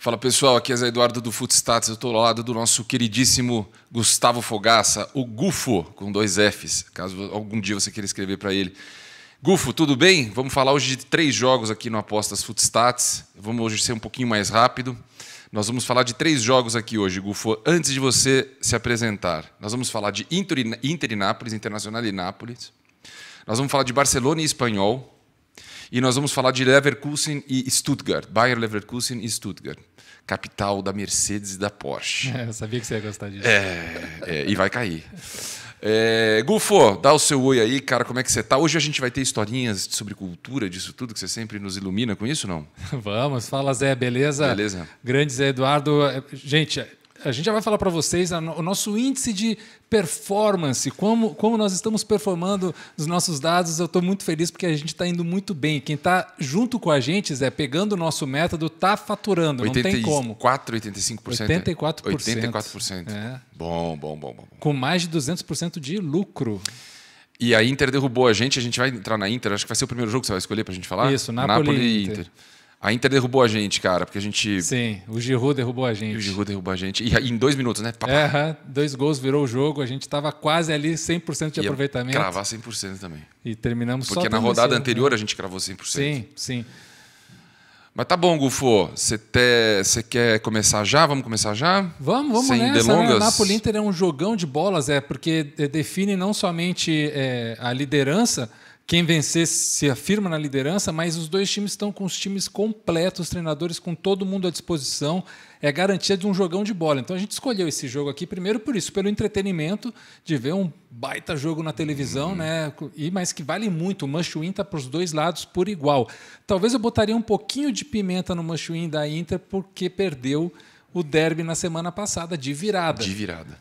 Fala pessoal, aqui é Zé Eduardo do Footstats, eu estou ao lado do nosso queridíssimo Gustavo Fogaça, o Gufo, com 2 Fs, caso algum dia você queira escrever para ele. Gufo, tudo bem? Vamos falar hoje de 3 jogos aqui no Apostas Footstats, vamos hoje ser um pouquinho mais rápido. Nós vamos falar de 3 jogos aqui hoje, Gufo, antes de você se apresentar. Nós vamos falar de Inter e Nápoles, Internacional e Nápoles. Nós vamos falar de Barcelona e Espanhol. E nós vamos falar de Leverkusen e Stuttgart, Bayer Leverkusen e Stuttgart, capital da Mercedes e da Porsche. Eu sabia que você ia gostar disso. E vai cair. Gufo, dá o seu oi aí, cara, como é que você tá? Hoje a gente vai ter historinhas sobre cultura, disso tudo, que você sempre nos ilumina com isso, não? Vamos, fala Zé, beleza? Beleza. Grande Zé Eduardo. Gente, a gente já vai falar para vocês o nosso índice de performance, como nós estamos performando nos nossos dados. Eu estou muito feliz porque a gente está indo muito bem. Quem está junto com a gente, Zé, pegando o nosso método, está faturando, não tem como. 85%? 84%. 84%. É. Bom. Com mais de 200% de lucro. E a Inter derrubou a gente vai entrar na Inter, acho que vai ser o primeiro jogo que você vai escolher para a gente falar? Isso, Napoli e Inter. A Inter derrubou a gente, cara, porque a gente... Sim, o Giroud derrubou a gente. E o Giroud derrubou a gente. E em 2 minutos, né? 2 gols virou o jogo, a gente estava quase ali 100% de aproveitamento. Cravar 100% também. E terminamos só... Porque na rodada anterior a gente cravou 100%. Sim. Mas tá bom, Gufo. Você quer começar já? Vamos começar já? Vamos sem nessa, delongas. Né? O Napoli Inter é um jogão de bolas, porque define não somente a liderança. Quem vencer se afirma na liderança, mas os 2 times estão com os times completos, os treinadores com todo mundo à disposição. É garantia de um jogão de bola. Então a gente escolheu esse jogo aqui primeiro por isso, pelo entretenimento de ver um baita jogo na televisão, né? Mas que vale muito. O must-win está para os 2 lados por igual. Talvez eu botaria um pouquinho de pimenta no must-win da Inter porque perdeu o derby na semana passada de virada.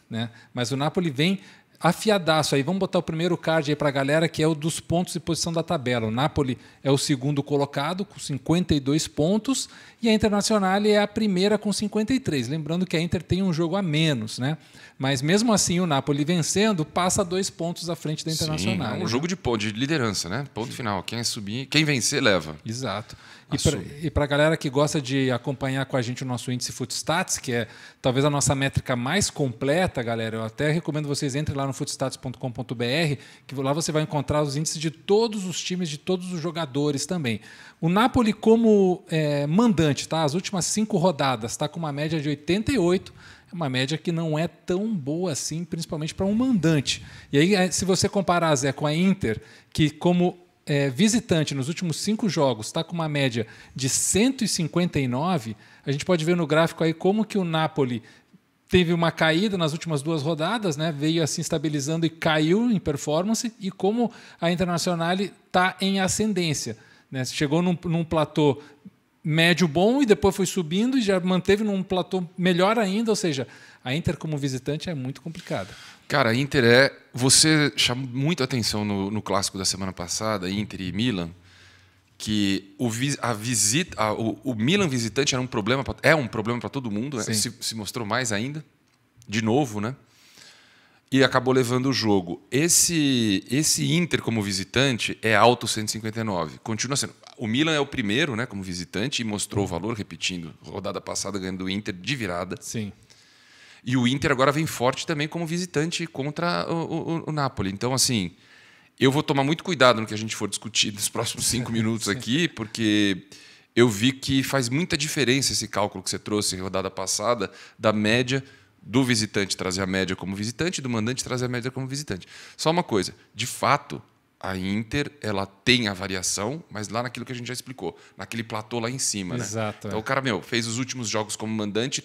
Né? Mas o Napoli vem afiadaço aí. Vamos botar o primeiro card aí para a galera, que é o dos pontos e posição da tabela. O Napoli é o segundo colocado com 52 pontos e a Internacional é a primeira com 53. Lembrando que a Inter tem um jogo a menos, né? Mas mesmo assim o Napoli vencendo passa 2 pontos à frente da Internacional. Sim, é um jogo de liderança, né? Ponto final. Quem subir, quem vencer leva. Exato. E para a galera que gosta de acompanhar com a gente o nosso índice Footstats, que é talvez a nossa métrica mais completa, galera, eu até recomendo vocês entrem lá no footstats.com.br, que lá você vai encontrar os índices de todos os times, de todos os jogadores também. O Napoli como mandante, tá? As últimas 5 rodadas está com uma média de 88, é uma média que não é tão boa assim, principalmente para um mandante. E aí, se você comparar, Zé, com a Inter, que como visitante nos últimos 5 jogos está com uma média de 159, a gente pode ver no gráfico aí como que o Napoli teve uma caída nas últimas 2 rodadas, né? Veio assim estabilizando e caiu em performance, e como a Internacional está em ascendência, né? Chegou num platô médio bom e depois foi subindo e já manteve num platô melhor ainda, ou seja, a Inter como visitante é muito complicada. Cara, a Inter você chamou muito a atenção no clássico da semana passada, Inter e Milan, que o Milan visitante é um problema para todo mundo, né? Se mostrou mais ainda, de novo, né? E acabou levando o jogo. Esse Inter como visitante é alto 159. Continua sendo. O Milan é o primeiro, né, como visitante, e mostrou o valor, repetindo, rodada passada ganhando o Inter de virada. Sim. E o Inter agora vem forte também como visitante contra o Napoli. Então, assim, eu vou tomar muito cuidado no que a gente for discutir nos próximos 5 minutos aqui, porque eu vi que faz muita diferença esse cálculo que você trouxe em rodada passada, da média do visitante trazer a média como visitante e do mandante trazer a média como visitante. Só uma coisa, de fato, a Inter ela tem a variação, mas lá naquilo que a gente já explicou, naquele platô lá em cima. Exato. Né? Então o cara, fez os últimos jogos como mandante,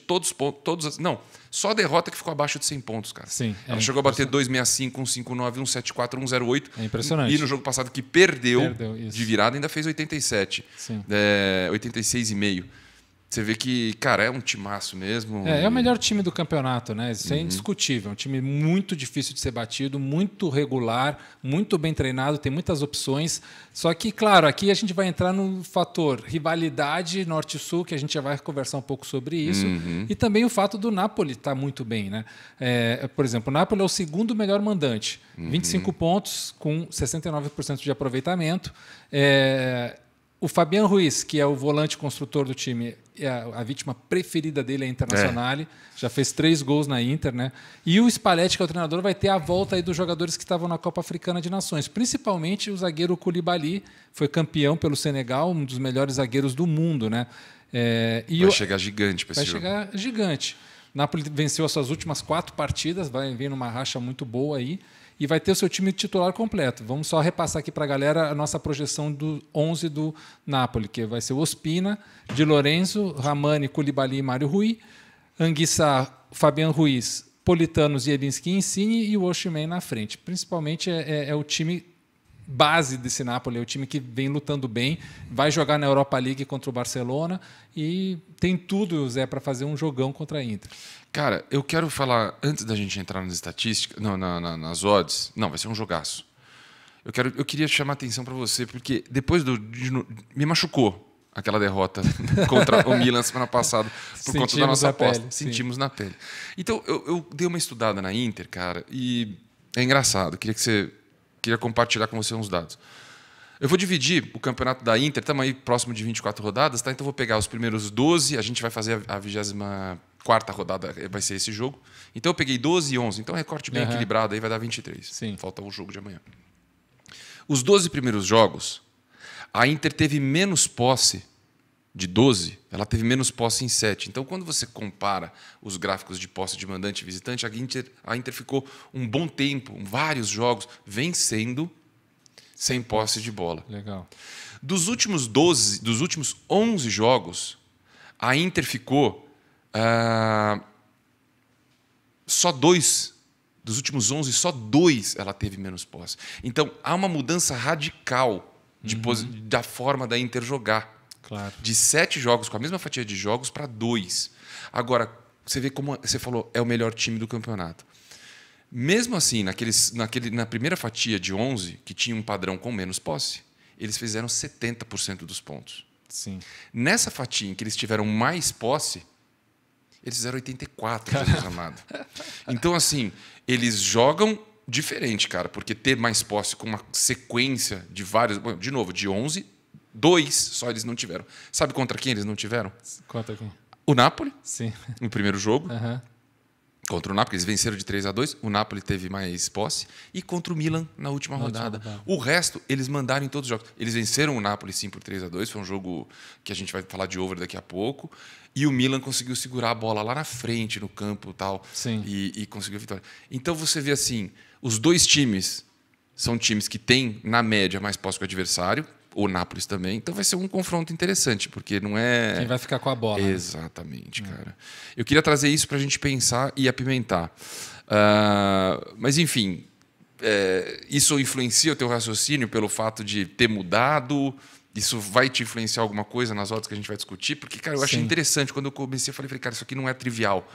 só a derrota que ficou abaixo de 100 pontos, cara. Sim, ela chegou a bater 265, 159, 174, 108. É impressionante. E no jogo passado que perdeu isso. de virada ainda fez 87. Sim. 86,5. Você vê que, cara, é um timaço mesmo. É o melhor time do campeonato, né? Isso é indiscutível. É um time muito difícil de ser batido, muito regular, muito bem treinado, tem muitas opções. Só que, claro, aqui a gente vai entrar no fator rivalidade norte-sul, que a gente já vai conversar um pouco sobre isso. E também o fato do Napoli estar muito bem, né? Por exemplo, o Napoli é o segundo melhor mandante. 25 pontos com 69% de aproveitamento. O Fabián Ruiz, que é o volante construtor do time, a vítima preferida dele é a Internazionale, já fez 3 gols na Inter, né? E o Spalletti, que é o treinador, vai ter a volta aí dos jogadores que estavam na Copa Africana de Nações, principalmente o zagueiro Koulibaly, foi campeão pelo Senegal, um dos melhores zagueiros do mundo, né? Vai chegar gigante para esse jogo. Vai chegar gigante. Napoli venceu as suas últimas 4 partidas, vai vir numa racha muito boa aí. E vai ter o seu time titular completo. Vamos só repassar aqui para a galera a nossa projeção do 11 do Napoli, que vai ser o Ospina, Di Lorenzo, Ramani, Koulibaly e Mário Rui, Anguissa, Fabián Ruiz, Politano, Zielinski e Insigne e o Osimhen na frente. Principalmente é o time base desse Napoli, é o time que vem lutando bem, vai jogar na Europa League contra o Barcelona e tem tudo, Zé, para fazer um jogão contra a Inter. Cara, eu quero falar, antes da gente entrar nas estatísticas, nas odds, vai ser um jogaço. Eu queria chamar a atenção para você, porque depois me machucou aquela derrota contra o Milan semana passada, por conta da nossa aposta. Sentimos na pele. Então, eu dei uma estudada na Inter, cara, e é engraçado. Queria compartilhar com você uns dados. Eu vou dividir o campeonato da Inter, estamos aí próximo de 24 rodadas, tá? Então eu vou pegar os primeiros 12, a gente vai fazer a 24ª rodada, vai ser esse jogo. Então eu peguei 12 e 11, então recorte bem equilibrado, aí vai dar 23. Sim. Falta o jogo de amanhã. Os 12 primeiros jogos, a Inter teve menos posse de 12, ela teve menos posse em 7. Então, quando você compara os gráficos de posse de mandante e visitante, a Inter ficou um bom tempo, vários jogos, vencendo sem posse de bola. Legal. Dos últimos 11 jogos, a Inter ficou só 2. Dos últimos 11, só 2 ela teve menos posse. Então, há uma mudança radical da forma da Inter jogar. Claro. De 7 jogos, com a mesma fatia de jogos, para 2. Agora, você vê como você falou, é o melhor time do campeonato. Mesmo assim, na primeira fatia de 11, que tinha um padrão com menos posse, eles fizeram 70% dos pontos. Sim. Nessa fatia em que eles tiveram mais posse, eles fizeram 84%, Jesus amado. Então, assim, eles jogam diferente, cara, porque ter mais posse com uma sequência de vários... De novo, de 11... 2 só eles não tiveram. Sabe contra quem eles não tiveram? Contra quem? O Napoli, sim, no primeiro jogo. Uhum. Contra o Napoli, eles venceram de 3-2. O Napoli teve mais posse. E contra o Milan na última rodada. O resto, eles mandaram em todos os jogos. Eles venceram o Napoli, sim, por 3-2. Foi um jogo que a gente vai falar de over daqui a pouco. E o Milan conseguiu segurar a bola lá na frente, no campo e tal. Sim. E conseguiu a vitória. Então, você vê assim, os dois times são times que têm, na média, mais posse que o adversário. O Nápoles também. Então vai ser um confronto interessante, porque não é... Quem vai ficar com a bola. Exatamente, cara. Eu queria trazer isso para a gente pensar e apimentar. Mas, enfim, isso influencia o teu raciocínio pelo fato de ter mudado? Isso vai te influenciar alguma coisa nas odds que a gente vai discutir? Porque, cara, eu achei interessante. Quando eu comecei, eu falei, cara, isso aqui não é trivial.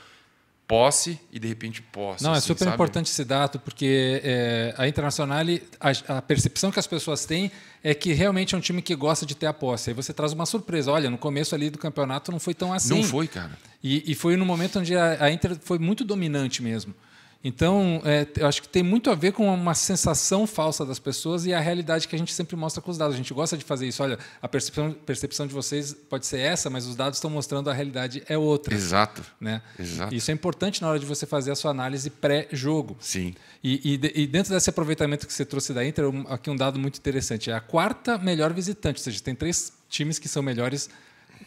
Posse e, de repente, posse. Não, assim, é super sabe? importante esse dado, porque a Internazionale, a percepção que as pessoas têm é que realmente é um time que gosta de ter a posse. Aí você traz uma surpresa. Olha, no começo ali do campeonato não foi tão assim. Não foi, cara. E foi no momento onde a Inter foi muito dominante mesmo. Então, eu acho que tem muito a ver com uma sensação falsa das pessoas e a realidade que a gente sempre mostra com os dados. A gente gosta de fazer isso. Olha, a percepção de vocês pode ser essa, mas os dados estão mostrando a realidade é outra. Exato. Né? Exato. Isso é importante na hora de você fazer a sua análise pré-jogo. Sim. E dentro desse aproveitamento que você trouxe da Inter, aqui um dado muito interessante. É a 4ª melhor visitante, ou seja, tem 3 times que são melhores.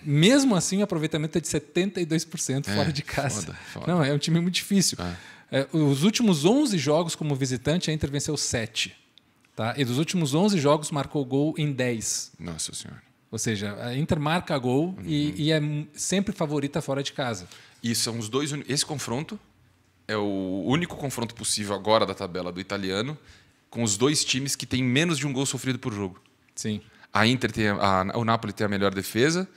Mesmo assim, o aproveitamento é de 72% fora de casa. Foda. Não, é um time muito difícil. Os últimos 11 jogos como visitante, a Inter venceu 7. Tá? E dos últimos 11 jogos, marcou gol em 10. Nossa Senhora. Ou seja, a Inter marca gol e é sempre favorita fora de casa. E são os dois... Esse confronto é o único confronto possível agora da tabela do italiano com os dois times que têm menos de um gol sofrido por jogo. Sim. A Inter o Napoli tem a melhor defesa,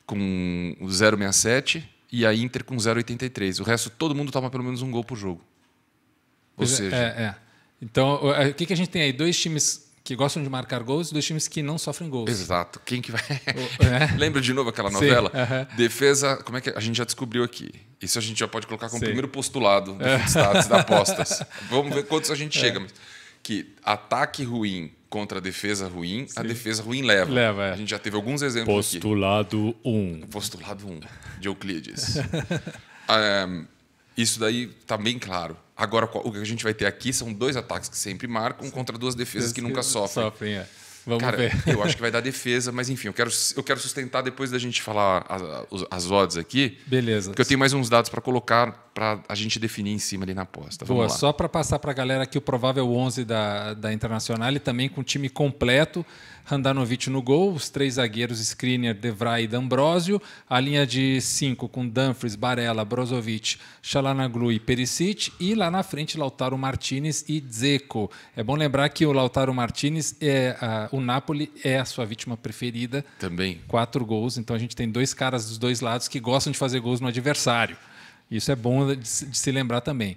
com 0,67, e a Inter com 0,83. O resto, todo mundo toma pelo menos um gol por jogo. Ou seja... Então, o que a gente tem aí? 2 times que gostam de marcar gols e 2 times que não sofrem gols. Exato. Quem que vai... Lembra de novo aquela novela? Sim, Defesa... Como é que a gente já descobriu aqui? Isso a gente já pode colocar como primeiro postulado do Footstats, da apostas. Vamos ver quantos a gente chega. Que ataque ruim contra a defesa ruim, a defesa ruim leva. A gente já teve alguns exemplos Postulado 1. Postulado 1, de Euclides. Isso daí está bem claro. Agora, o que a gente vai ter aqui são 2 ataques que sempre marcam contra 2 defesas que nunca sofrem. Vamos ver. Eu acho que vai dar defesa, mas enfim, eu quero sustentar depois da gente falar as odds aqui. Beleza. Porque eu tenho mais uns dados para colocar para a gente definir em cima ali na aposta. Boa, só para passar para a galera aqui o provável 11 da Internacional e também com o time completo. Handanovic no gol, os 3 zagueiros Skriniar, De Vrij e D'Ambrosio, a linha de 5 com Dumfries, Barella, Brozovic, Çalhanoğlu e Perisic, e lá na frente Lautaro Martinez e Dzeko. É bom lembrar que o Lautaro Martinez, o Napoli é a sua vítima preferida. Também. 4 gols, então a gente tem 2 caras dos 2 lados que gostam de fazer gols no adversário. Isso é bom de se lembrar também.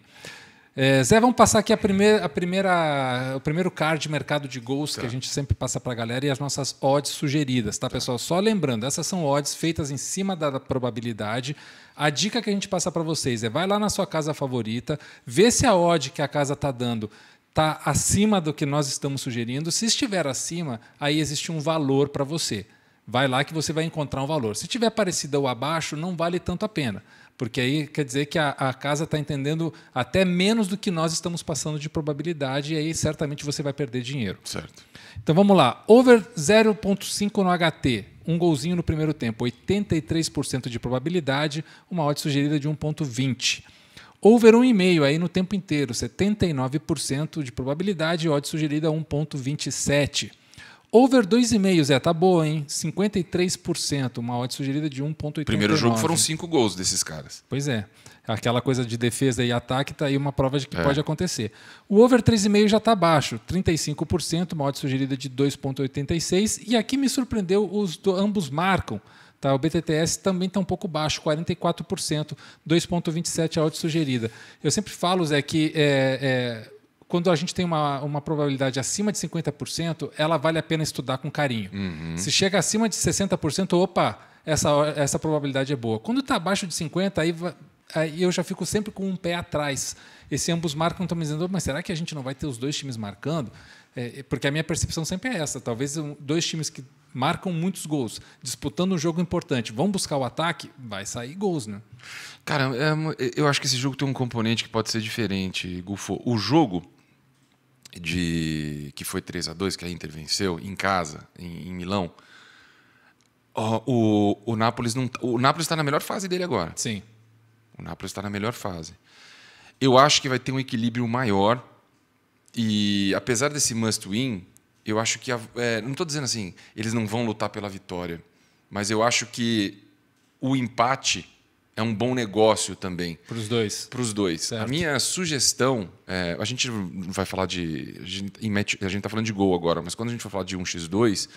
Zé, vamos passar aqui o primeiro card de mercado de gols que a gente sempre passa para a galera e as nossas odds sugeridas, tá, pessoal? Só lembrando, essas são odds feitas em cima da probabilidade. A dica que a gente passa para vocês vai lá na sua casa favorita, vê se a odd que a casa está dando está acima do que nós estamos sugerindo. Se estiver acima, aí existe um valor para você. Vai lá que você vai encontrar um valor. Se estiver parecido ou abaixo, não vale tanto a pena. Porque aí quer dizer que a casa está entendendo até menos do que nós estamos passando de probabilidade e aí certamente você vai perder dinheiro. Certo. Então vamos lá. Over 0,5 no HT. Um golzinho no primeiro tempo. 83% de probabilidade. Uma odd sugerida de 1,20. Over 1,5 aí no tempo inteiro. 79% de probabilidade. Odd sugerida 1,27. Over 2,5, Zé, tá boa, hein? 53%, uma odd sugerida de 1,89. Primeiro jogo foram 5 gols desses caras. Pois é. Aquela coisa de defesa e ataque tá aí uma prova de que pode acontecer. O over 3,5 já está baixo, 35%, uma odd sugerida de 2,86. E aqui me surpreendeu, ambos marcam. Tá? O BTTS também está um pouco baixo, 44%, 2,27 a odd sugerida. Eu sempre falo, Zé, que quando a gente tem uma probabilidade acima de 50%, ela vale a pena estudar com carinho. Uhum. Se chega acima de 60%, opa, essa probabilidade é boa. Quando está abaixo de 50%, aí eu já fico sempre com um pé atrás. Esse ambos marcam, estão me dizendo, mas será que a gente não vai ter os 2 times marcando? Porque a minha percepção sempre é essa. Talvez 2 times que marcam muitos gols, disputando um jogo importante, vão buscar o ataque, vai sair gols, né? Cara, eu acho que esse jogo tem um componente que pode ser diferente, Gufo. O jogo que foi 3-2, que a Inter venceu em casa, em Milão, o Napoli está na melhor fase dele agora. Sim. O Napoli está na melhor fase. Eu acho que vai ter um equilíbrio maior e, apesar desse must-win, eu acho que... não estou dizendo assim, eles não vão lutar pela vitória, mas eu acho que o empate é um bom negócio também. Para os dois. Para os dois. Certo. A minha sugestão... a gente não vai falar de... A gente está falando de gol agora, mas quando a gente for falar de 1x2,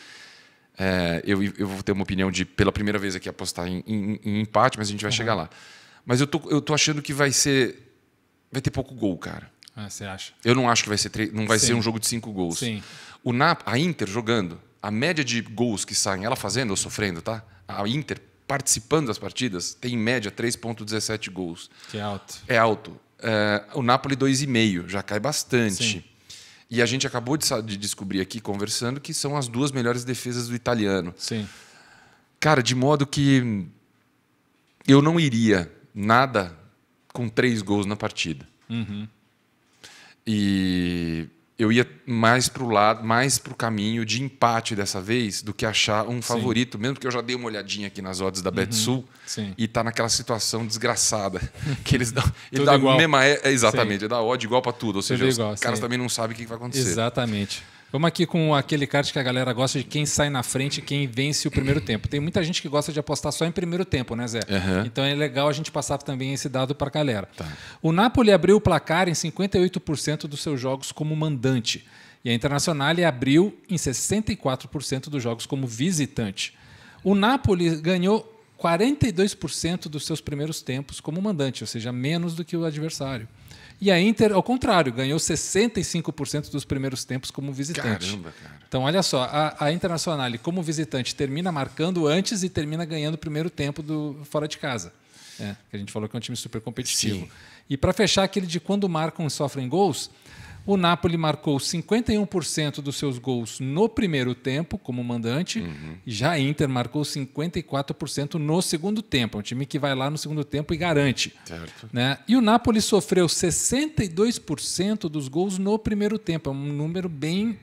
eu vou ter uma opinião de, pela primeira vez aqui, apostar em empate, mas a gente vai chegar lá. Mas eu tô achando que vai ter pouco gol, cara. Você acha? Eu não acho que não vai ser um jogo de 5 gols. Sim. A Inter jogando, a média de gols que saem, ela fazendo ou sofrendo, tá? A Inter participando das partidas tem em média 3,17 gols. Que é alto. É alto. O Napoli 2,5, já cai bastante. Sim. E a gente acabou de descobrir aqui, conversando, que são as 2 melhores defesas do italiano. Sim. Cara, de modo que eu não iria nada com 3 gols na partida. Uhum. E eu ia mais para o caminho de empate dessa vez do que achar um favorito, mesmo porque eu já dei uma olhadinha aqui nas odds da Betsul e está naquela situação desgraçada que eles dão. Ele dá igual. Exatamente, ele dá odd igual para tudo. Ou seja, igual, os caras também não sabem o que vai acontecer. Exatamente. Vamos aqui com aquele card que a galera gosta de quem sai na frente e quem vence o primeiro tempo. Tem muita gente que gosta de apostar só em primeiro tempo, né, Zé? Uhum. Então é legal a gente passar também esse dado para a galera. Tá. O Napoli abriu o placar em 58% dos seus jogos como mandante. E a Internacional abriu em 64% dos jogos como visitante. O Napoli ganhou 42% dos seus primeiros tempos como mandante, ou seja, menos do que o adversário. E a Inter, ao contrário, ganhou 65% dos primeiros tempos como visitante. Caramba, cara. Então, olha só, a Internacional, como visitante, termina marcando antes e termina ganhando o primeiro tempo fora de casa. Que a gente falou que é um time super competitivo. Sim. E para fechar aquele de quando marcam e sofrem gols, O Napoli marcou 51% dos seus gols no primeiro tempo, como mandante. Já a Inter marcou 54% no segundo tempo. É um time que vai lá no segundo tempo e garante. Certo. Né? E o Napoli sofreu 62% dos gols no primeiro tempo. É um número bem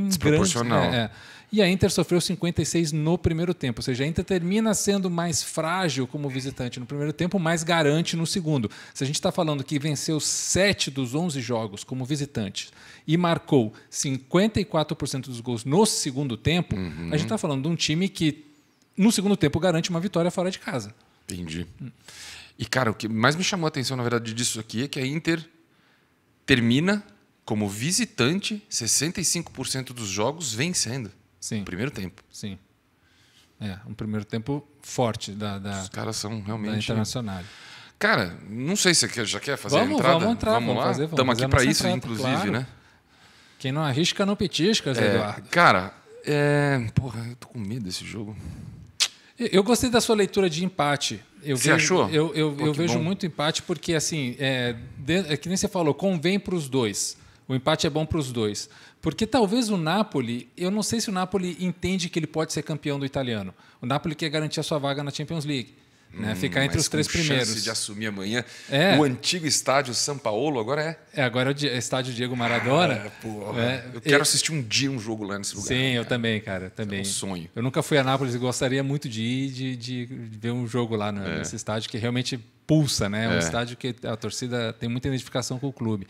desproporcional. Grande. E a Inter sofreu 56% no primeiro tempo. Ou seja, a Inter termina sendo mais frágil como visitante no primeiro tempo, mais garante no segundo. Se a gente está falando que venceu 7 dos 11 jogos como visitante e marcou 54% dos gols no segundo tempo, a gente está falando de um time que no segundo tempo garante uma vitória fora de casa. Entendi. E, cara, o que mais me chamou a atenção, na verdade, disso aqui é que a Inter termina como visitante 65% dos jogos vencendo. Sim. No primeiro tempo. Sim. Um primeiro tempo forte Os caras são realmente... da Internacional. Cara, não sei se você já quer fazer a entrada. Vamos entrar. Vamos lá? Estamos aqui para isso, entrada, inclusive, claro. né? Quem não arrisca, não petisca, Zé Eduardo. Cara, porra, eu tô com medo desse jogo. Eu gostei da sua leitura de empate. Você achou? Eu vejo muito empate porque, assim, que nem você falou, convém para os dois. O empate é bom para os dois. Porque talvez o Napoli, eu não sei se o Napoli entende que ele pode ser campeão do italiano. O Napoli quer garantir a sua vaga na Champions League. Né? Ficar entre os 3 primeiros. Chance de assumir amanhã. O antigo estádio São Paulo agora é. Agora é o estádio Diego Maradona. Eu quero assistir um dia um jogo lá nesse lugar. Sim, eu também, cara. Também. É um sonho. Eu nunca fui a Nápoles e gostaria muito de ir, de ver um jogo lá nesse estádio que realmente pulsa, né? É um estádio que a torcida tem muita identificação com o clube.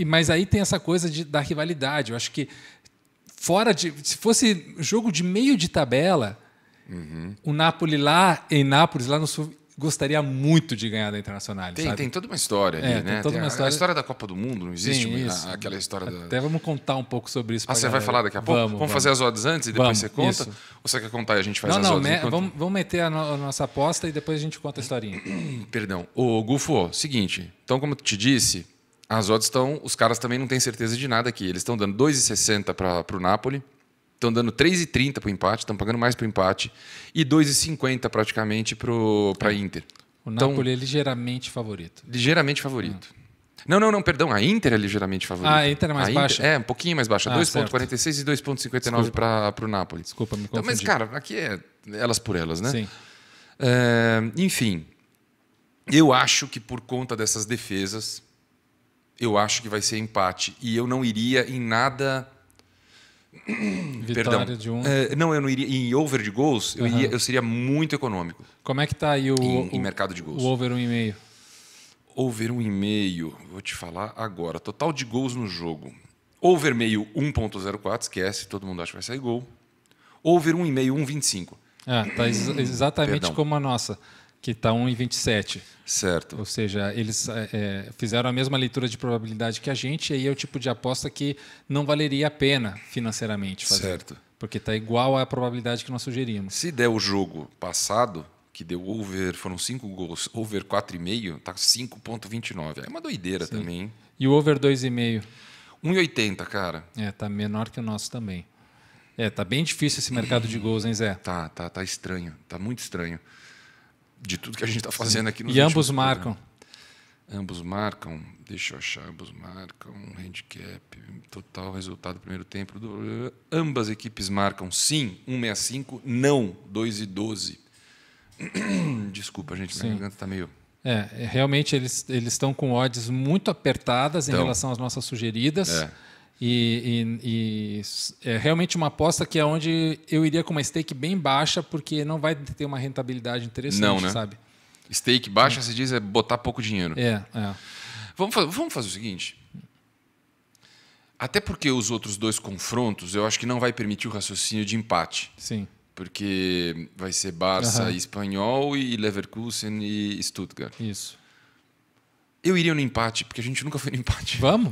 Mas aí tem essa coisa da rivalidade. Eu acho que se fosse jogo de meio de tabela, o Napoli lá em Nápoles, lá no sul, gostaria muito de ganhar da Internacional. Tem toda uma história ali, né? Tem toda uma história. A história da Copa do Mundo, não existe aquela história Até vamos contar um pouco sobre isso. Você vai falar daqui a pouco? Vamos fazer as odds antes e depois você conta? Isso. Ou você quer contar e a gente faz as odds? Vamos meter a nossa aposta e depois a gente conta a historinha. Perdão. Ô, Gufo, seguinte. Então, como eu te disse, as odds estão... Os caras também não têm certeza de nada aqui. Eles estão dando 2,60 para o Napoli. Estão dando 3,30 para o empate, estão pagando mais para o empate, e 2,50 praticamente para a Inter. O Napoli é ligeiramente favorito. Ligeiramente favorito. Não, perdão, a Inter é ligeiramente favorita. A Inter é mais baixa? Um pouquinho mais baixa, 2,46 e 2,59 para o Napoli. Desculpa, me confundi. Mas, cara, aqui é elas por elas, né? Sim. Enfim, eu acho que por conta dessas defesas, eu acho que vai ser empate. E eu não iria em nada... Vitória de um. Não, eu não iria. Em over de gols, eu seria muito econômico. Como é que está aí em mercado de gols? O over 1,5? Over 1,5, vou te falar agora. Total de gols no jogo. Over meio 1,04, esquece, todo mundo acha que vai sair gol. Over 1,5, 1,25. Tá exatamente como a nossa, que está 1,27. Certo. Ou seja, eles fizeram a mesma leitura de probabilidade que a gente, e aí é o tipo de aposta que não valeria a pena financeiramente fazer. Certo. Porque está igual à probabilidade que nós sugerimos. Se der o jogo passado, que deu over, foram 5 gols, over 4,5, tá 5,29. É uma doideira também. E o over 2,5? 1,80, cara. Tá menor que o nosso também. Tá bem difícil esse mercado de gols, hein, Zé? Tá estranho. Tá muito estranho. De tudo que a gente está fazendo aqui nos E ambos marcam. Ambos marcam. Deixa eu achar. Ambos marcam. Handicap. Total resultado do primeiro tempo. Ambas equipes marcam sim. 1,65. Não. 2,12. Desculpa, gente. Minha garganta está meio... Realmente eles estão com odds muito apertadas em relação às nossas sugeridas. E é realmente uma aposta que é onde eu iria com uma stake bem baixa, porque não vai ter uma rentabilidade interessante, não, né? sabe? Stake baixa, se diz, é botar pouco dinheiro. Vamos fazer o seguinte. Até porque os outros dois confrontos, eu acho que não vai permitir o raciocínio de empate. Sim. Porque vai ser Barça e Espanhol e Leverkusen e Stuttgart. Isso. Eu iria no empate, porque a gente nunca foi no empate. Vamos.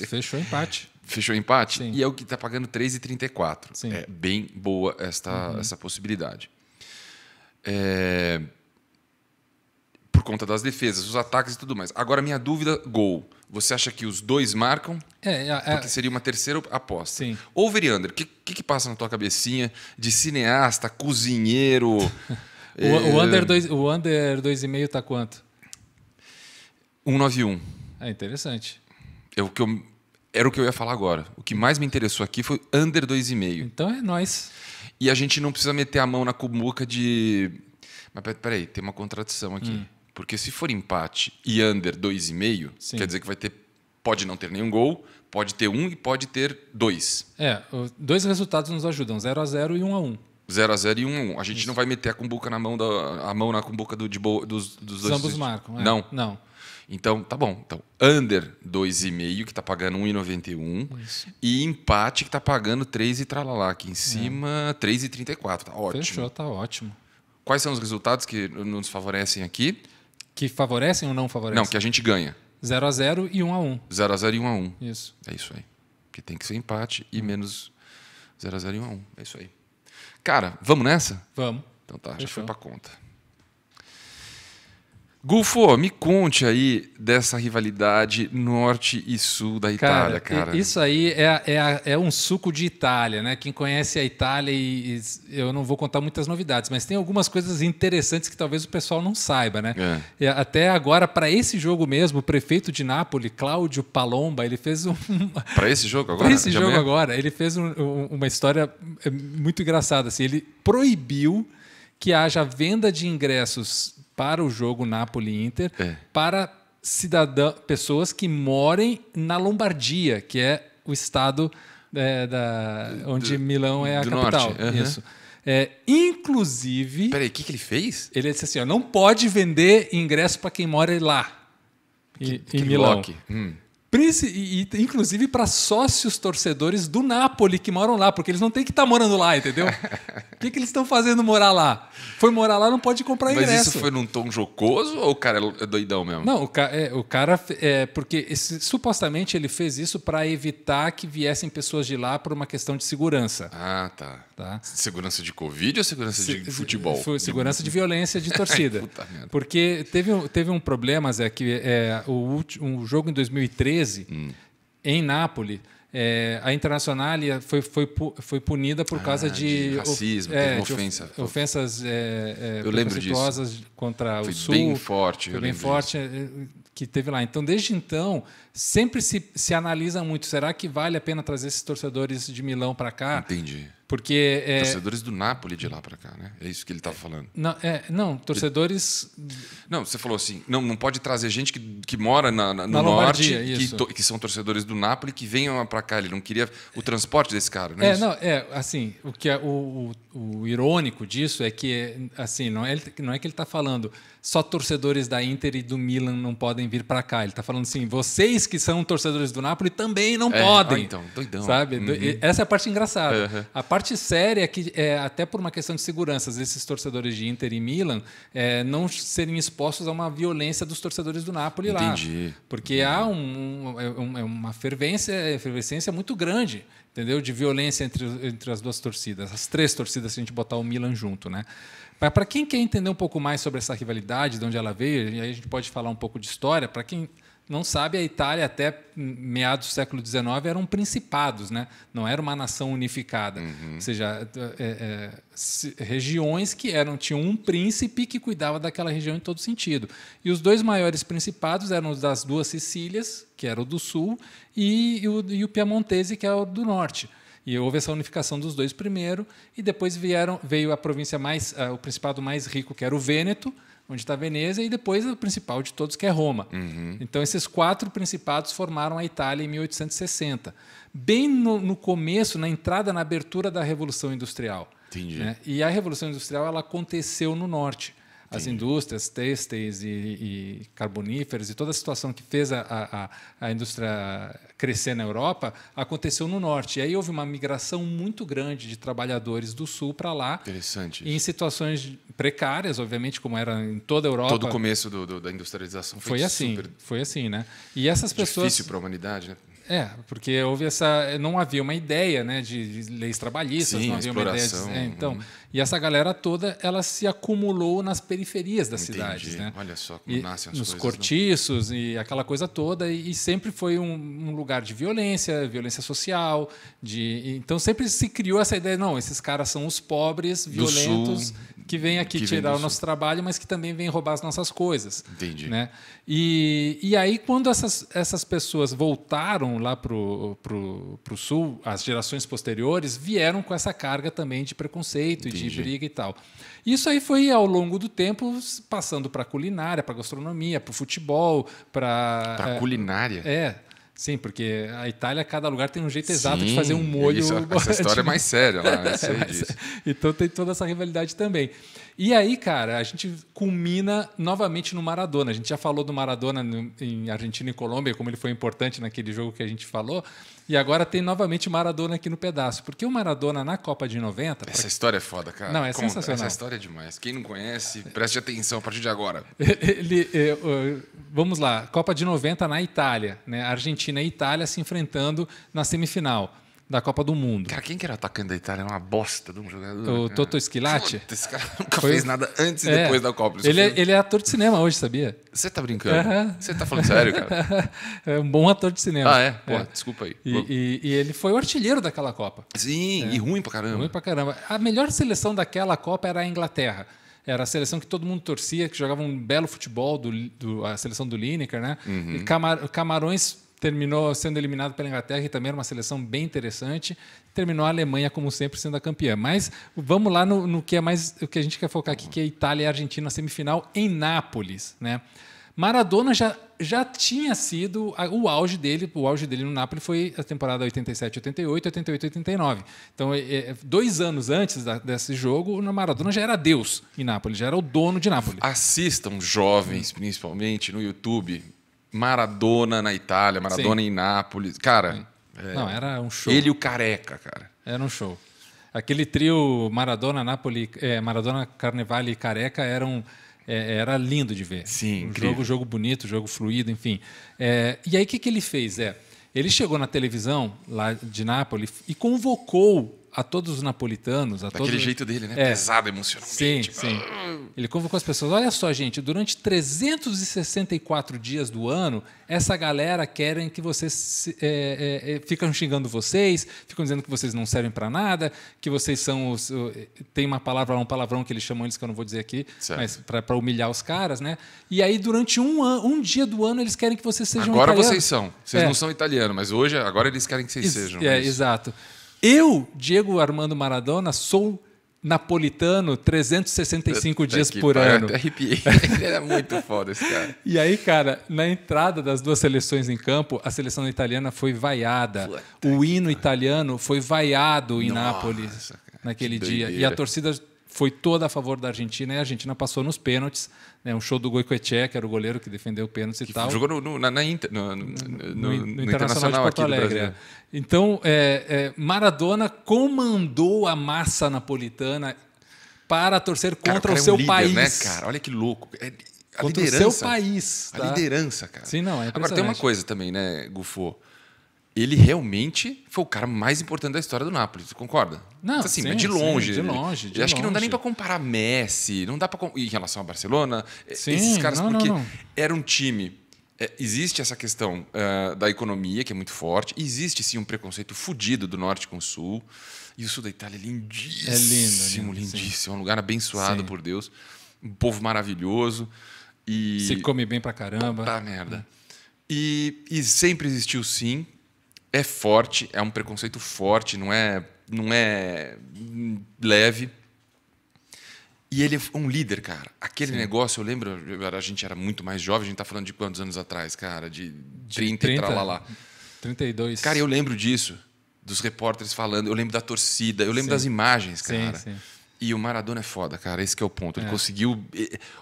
Fechou o empate. Fechou o empate? Sim. E é o que está pagando 3,34. Sim. É bem boa essa possibilidade. Por conta das defesas, os ataques e tudo mais. Agora, minha dúvida, gol. Você acha que os dois marcam? Porque seria uma terceira aposta. Sim. Over e under, o que passa na tua cabecinha de cineasta, cozinheiro? O under 2,5 está quanto? 1,91. É interessante. Era o que eu ia falar agora. O que mais me interessou aqui foi under 2,5. Então é nóis. E a gente não precisa meter a mão na cumbuca de... Mas peraí, tem uma contradição aqui. Porque se for empate e under 2,5, quer dizer que pode não ter nenhum gol, pode ter 1 e pode ter 2. Dois resultados nos ajudam, 0-0 e 1-1. 0-0 e 1-1. A gente não vai meter a cumbuca na mão na cumbuca dos dois. Ambos marcam. Não. Então, tá bom. Então, under 2,5, que está pagando 1,91. E empate, que está pagando 3 e tralalá. Aqui em cima, 3,34. Tá ótimo. Fechou, tá ótimo. Quais são os resultados que nos favorecem aqui? Que favorecem ou não favorecem? Não, que a gente ganha. 0-0 e 1-1. 0-0 e 1-1. Isso. É isso aí. Porque tem que ser empate e menos 0-0 e 1-1. É isso aí. Cara, vamos nessa? Vamos. Então tá, Fechou. já foi pra conta. Gulfo, me conte aí dessa rivalidade norte e sul da Itália, cara. Isso aí é um suco de Itália, né? Quem conhece a Itália, eu não vou contar muitas novidades, mas tem algumas coisas interessantes que talvez o pessoal não saiba, né? Até agora, para esse jogo mesmo, o prefeito de Nápoles, Cláudio Palomba, ele fez Para esse jogo agora? Para esse jogo agora, ele fez uma história muito engraçada. Assim, ele proibiu que haja venda de ingressos para o jogo Napoli-Inter para pessoas que morem na Lombardia, que é o estado onde Milão é a capital. Norte. Isso. Inclusive... Peraí, o que ele fez? Ele disse assim, não pode vender ingresso para quem mora lá, em Milão. Inclusive para sócios torcedores do Napoli que moram lá, porque eles não têm que estar morando lá, entendeu? O que eles estão fazendo morar lá? Foi morar lá, não pode comprar ingresso. Mas isso foi num tom jocoso ou o cara é doidão mesmo? Não, o cara... porque supostamente ele fez isso para evitar que viessem pessoas de lá por uma questão de segurança. Ah, tá. Segurança de Covid ou segurança de futebol? Segurança de violência de torcida. Puta merda. Porque teve um problema, Zé, que o jogo em 2013, em Nápoles, a Internacional foi punida por causa de racismo, ofensas preconceituosas contra o Sul. Bem forte. Foi bem forte que teve lá. Então, desde então, sempre se analisa muito. Será que vale a pena trazer esses torcedores de Milão para cá? Entendi. Porque torcedores do Napoli de lá para cá, né? É isso que ele estava falando. Não, torcedores... Não, você falou assim, não pode trazer gente que mora no norte, que são torcedores do Napoli que venham para cá. Ele não queria o transporte desse cara, não é isso? Assim, o que o irônico disso é que assim, não é que ele está falando só torcedores da Inter e do Milan não podem vir para cá. Ele está falando assim, vocês que são torcedores do Napoli também não podem. Então, doidão. Sabe? Essa é a parte engraçada. A parte séria é que, até por uma questão de segurança, esses torcedores de Inter e Milan não serem expostos a uma violência dos torcedores do Napoli lá. Entendi. Porque há uma efervescência muito grande, entendeu? De violência entre as duas torcidas, as três torcidas, se a gente botar o Milan junto, né? Para quem quer entender um pouco mais sobre essa rivalidade, de onde ela veio, e aí a gente pode falar um pouco de história, para quem não sabe, a Itália até meados do século XIX eram principados, né? Não era uma nação unificada. Ou seja, regiões que tinham um príncipe que cuidava daquela região em todo sentido. E os dois maiores principados eram os das duas Sicílias, que era o do sul, e o Piemontese, que é o do norte. E houve essa unificação dos dois primeiro, e depois veio a província o principado mais rico, que era o Vêneto, onde está Veneza, e depois o principal de todos, que é Roma. Então, esses 4 principados formaram a Itália em 1860. Bem no começo, na abertura da Revolução Industrial. Entendi. Né? E a Revolução Industrial ela aconteceu no norte. As indústrias têxteis e carboníferas e toda a situação que fez a indústria crescer na Europa aconteceu no norte. E aí houve uma migração muito grande de trabalhadores do sul para lá. Interessante. Em situações precárias, obviamente, como era em toda a Europa. Todo o começo da industrialização foi assim. Foi assim, né? E essas pessoas... Difícil para a humanidade, né? Porque não havia uma ideia, né, de leis trabalhistas, não havia uma ideia de, e essa galera toda ela se acumulou nas periferias das cidades, né? Olha só como nascem as nos coisas, cortiços, e aquela coisa toda, e sempre foi um lugar de violência social, então sempre se criou essa ideia, não, esses caras são os pobres, violentos que vem aqui tirar o nosso trabalho, mas que também vem roubar as nossas coisas. Entendi. Né? E aí, quando essas pessoas voltaram lá para o Sul, as gerações posteriores vieram com essa carga também de preconceito e de briga e tal. Isso aí foi, ao longo do tempo, passando para a culinária, para a gastronomia, para o futebol, para... Para a culinária? Sim, porque a Itália, cada lugar tem um jeito exato de fazer um molho. Essa história é mais séria lá, eu sei disso. Então tem toda essa rivalidade também. E aí, cara, a gente culmina novamente no Maradona. A gente já falou do Maradona em Argentina e Colômbia, como ele foi importante naquele jogo que a gente falou. E agora tem novamente o Maradona aqui no pedaço. Porque o Maradona, na Copa de 90... Essa história é foda, cara. Não, é sensacional. Essa história é demais. Quem não conhece, preste atenção a partir de agora. Vamos lá. Copa de 90 na Itália. Né? Argentina e Itália se enfrentando na semifinal da Copa do Mundo. Cara, quem que era o atacante da Itália? Era uma bosta de um jogador. O Toto Schillaci. Esse cara nunca fez nada antes e depois da Copa. Ele é ator de cinema hoje, sabia? Você tá brincando? Você tá falando sério, cara? É um bom ator de cinema. Ah, é? Pô, desculpa aí. E ele foi o artilheiro daquela Copa. Sim, e ruim pra caramba. Ruim pra caramba. A melhor seleção daquela Copa era a Inglaterra. Era a seleção que todo mundo torcia, que jogava um belo futebol, a seleção do Lineker, né? E Camarões terminou sendo eliminado pela Inglaterra, que também era uma seleção bem interessante. Terminou a Alemanha, como sempre, sendo a campeã. Mas vamos lá no que é mais o que a gente quer focar aqui, que é Itália e Argentina na semifinal em Nápoles, né? Maradona já tinha sido o auge dele no Napoli foi a temporada 87-88, 88-89. Então, 2 anos antes desse jogo, o Maradona já era Deus em Nápoles, já era o dono de Nápoles. Assistam, jovens, principalmente, no YouTube, Maradona na Itália, Maradona em Nápoles. Cara, não, era um show. Ele e o Careca, cara. Era um show. Aquele trio Maradona, Napoli, Maradona, Carnevale e Careca era lindo de ver. Sim, incrível. Jogo bonito, jogo fluido, enfim. E aí o que ele fez? Ele chegou na televisão lá de Nápoles e convocou a todos os napolitanos... Daquele jeito dele, né? Pesado emocionalmente. Sim. Ele convocou as pessoas. Olha só, gente, durante 364 dias do ano, essa galera querem que vocês... ficam xingando vocês, ficam dizendo que vocês não servem para nada, que vocês são os... Tem um palavrão que eles chamam eles, que eu não vou dizer aqui, certo. Mas para humilhar os caras, né? E aí, durante um dia do ano, eles querem que vocês sejam agora italianos. Vocês são. Vocês não são italianos, mas agora eles querem que vocês sejam. Exato. Eu, Diego Armando Maradona, sou napolitano 365 dias por ano. Eu até arrepiei. Ele era muito foda, esse cara. E aí, cara, na entrada das duas seleções em campo, a seleção italiana foi vaiada. O hino italiano foi vaiado em Nápoles naquele dia. E a torcida foi toda a favor da Argentina, e a Argentina passou nos pênaltis. Né, um show do Goicoechea, que era o goleiro que defendeu o pênalti e tal. Jogou no Internacional de Porto Alegre. Então, Maradona comandou a massa napolitana para torcer contra o seu país. Né, cara? Olha que louco. Contra o seu país. Tá? A liderança, cara. Sim, não, agora, tem uma coisa também, né, Gufo? Ele realmente foi o cara mais importante da história do Napoli, você concorda? Não, assim, sim, mas de longe. Sim, de longe. Acho que não dá nem para comparar Messi, não dá para em relação a Barcelona, esses caras, porque era um time. Existe essa questão da economia, que é muito forte, existe sim um preconceito fudido do norte com o sul, e o sul da Itália é lindíssimo, lindíssimo, sim. Um lugar abençoado por Deus, um povo maravilhoso. E se come bem pra caramba. Puta merda. E sempre existiu sim. É forte, é um preconceito forte, não é leve. E ele é um líder, cara. Aquele negócio, eu lembro, a gente era muito mais jovem, a gente tá falando de quantos anos atrás, cara? De 30 e tralalá. 32. Cara, eu lembro disso, dos repórteres falando, eu lembro da torcida, eu lembro das imagens, cara. Sim. E o Maradona é foda, cara, esse que é o ponto. Ele conseguiu...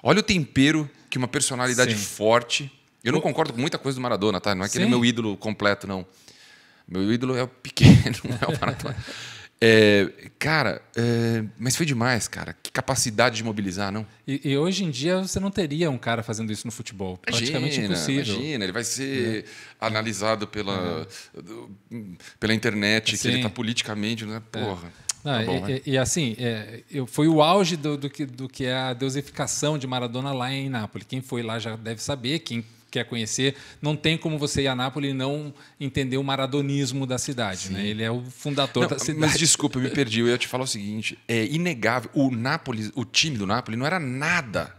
Olha o tempero que uma personalidade forte... Eu não concordo com muita coisa do Maradona, tá? Não é que ele é meu ídolo completo, não. Meu ídolo é o pequeno, não é o Maradona. Mas foi demais, cara. Que capacidade de mobilizar, não? E hoje em dia você não teria um cara fazendo isso no futebol. Praticamente impossível. Imagina, ele vai ser analisado pela internet, que ele está politicamente... Né? Porra. Não, assim, foi o auge do que é a deusificação de Maradona lá em Nápoles. Quem foi lá já deve saber, quem quer conhecer, não tem como você ir a Nápoles e não entender o maradonismo da cidade. Né? Ele é o fundador da cidade. Mas desculpa, eu me perdi. Eu ia te falar o seguinte, é inegável, o time do Napoli não era nada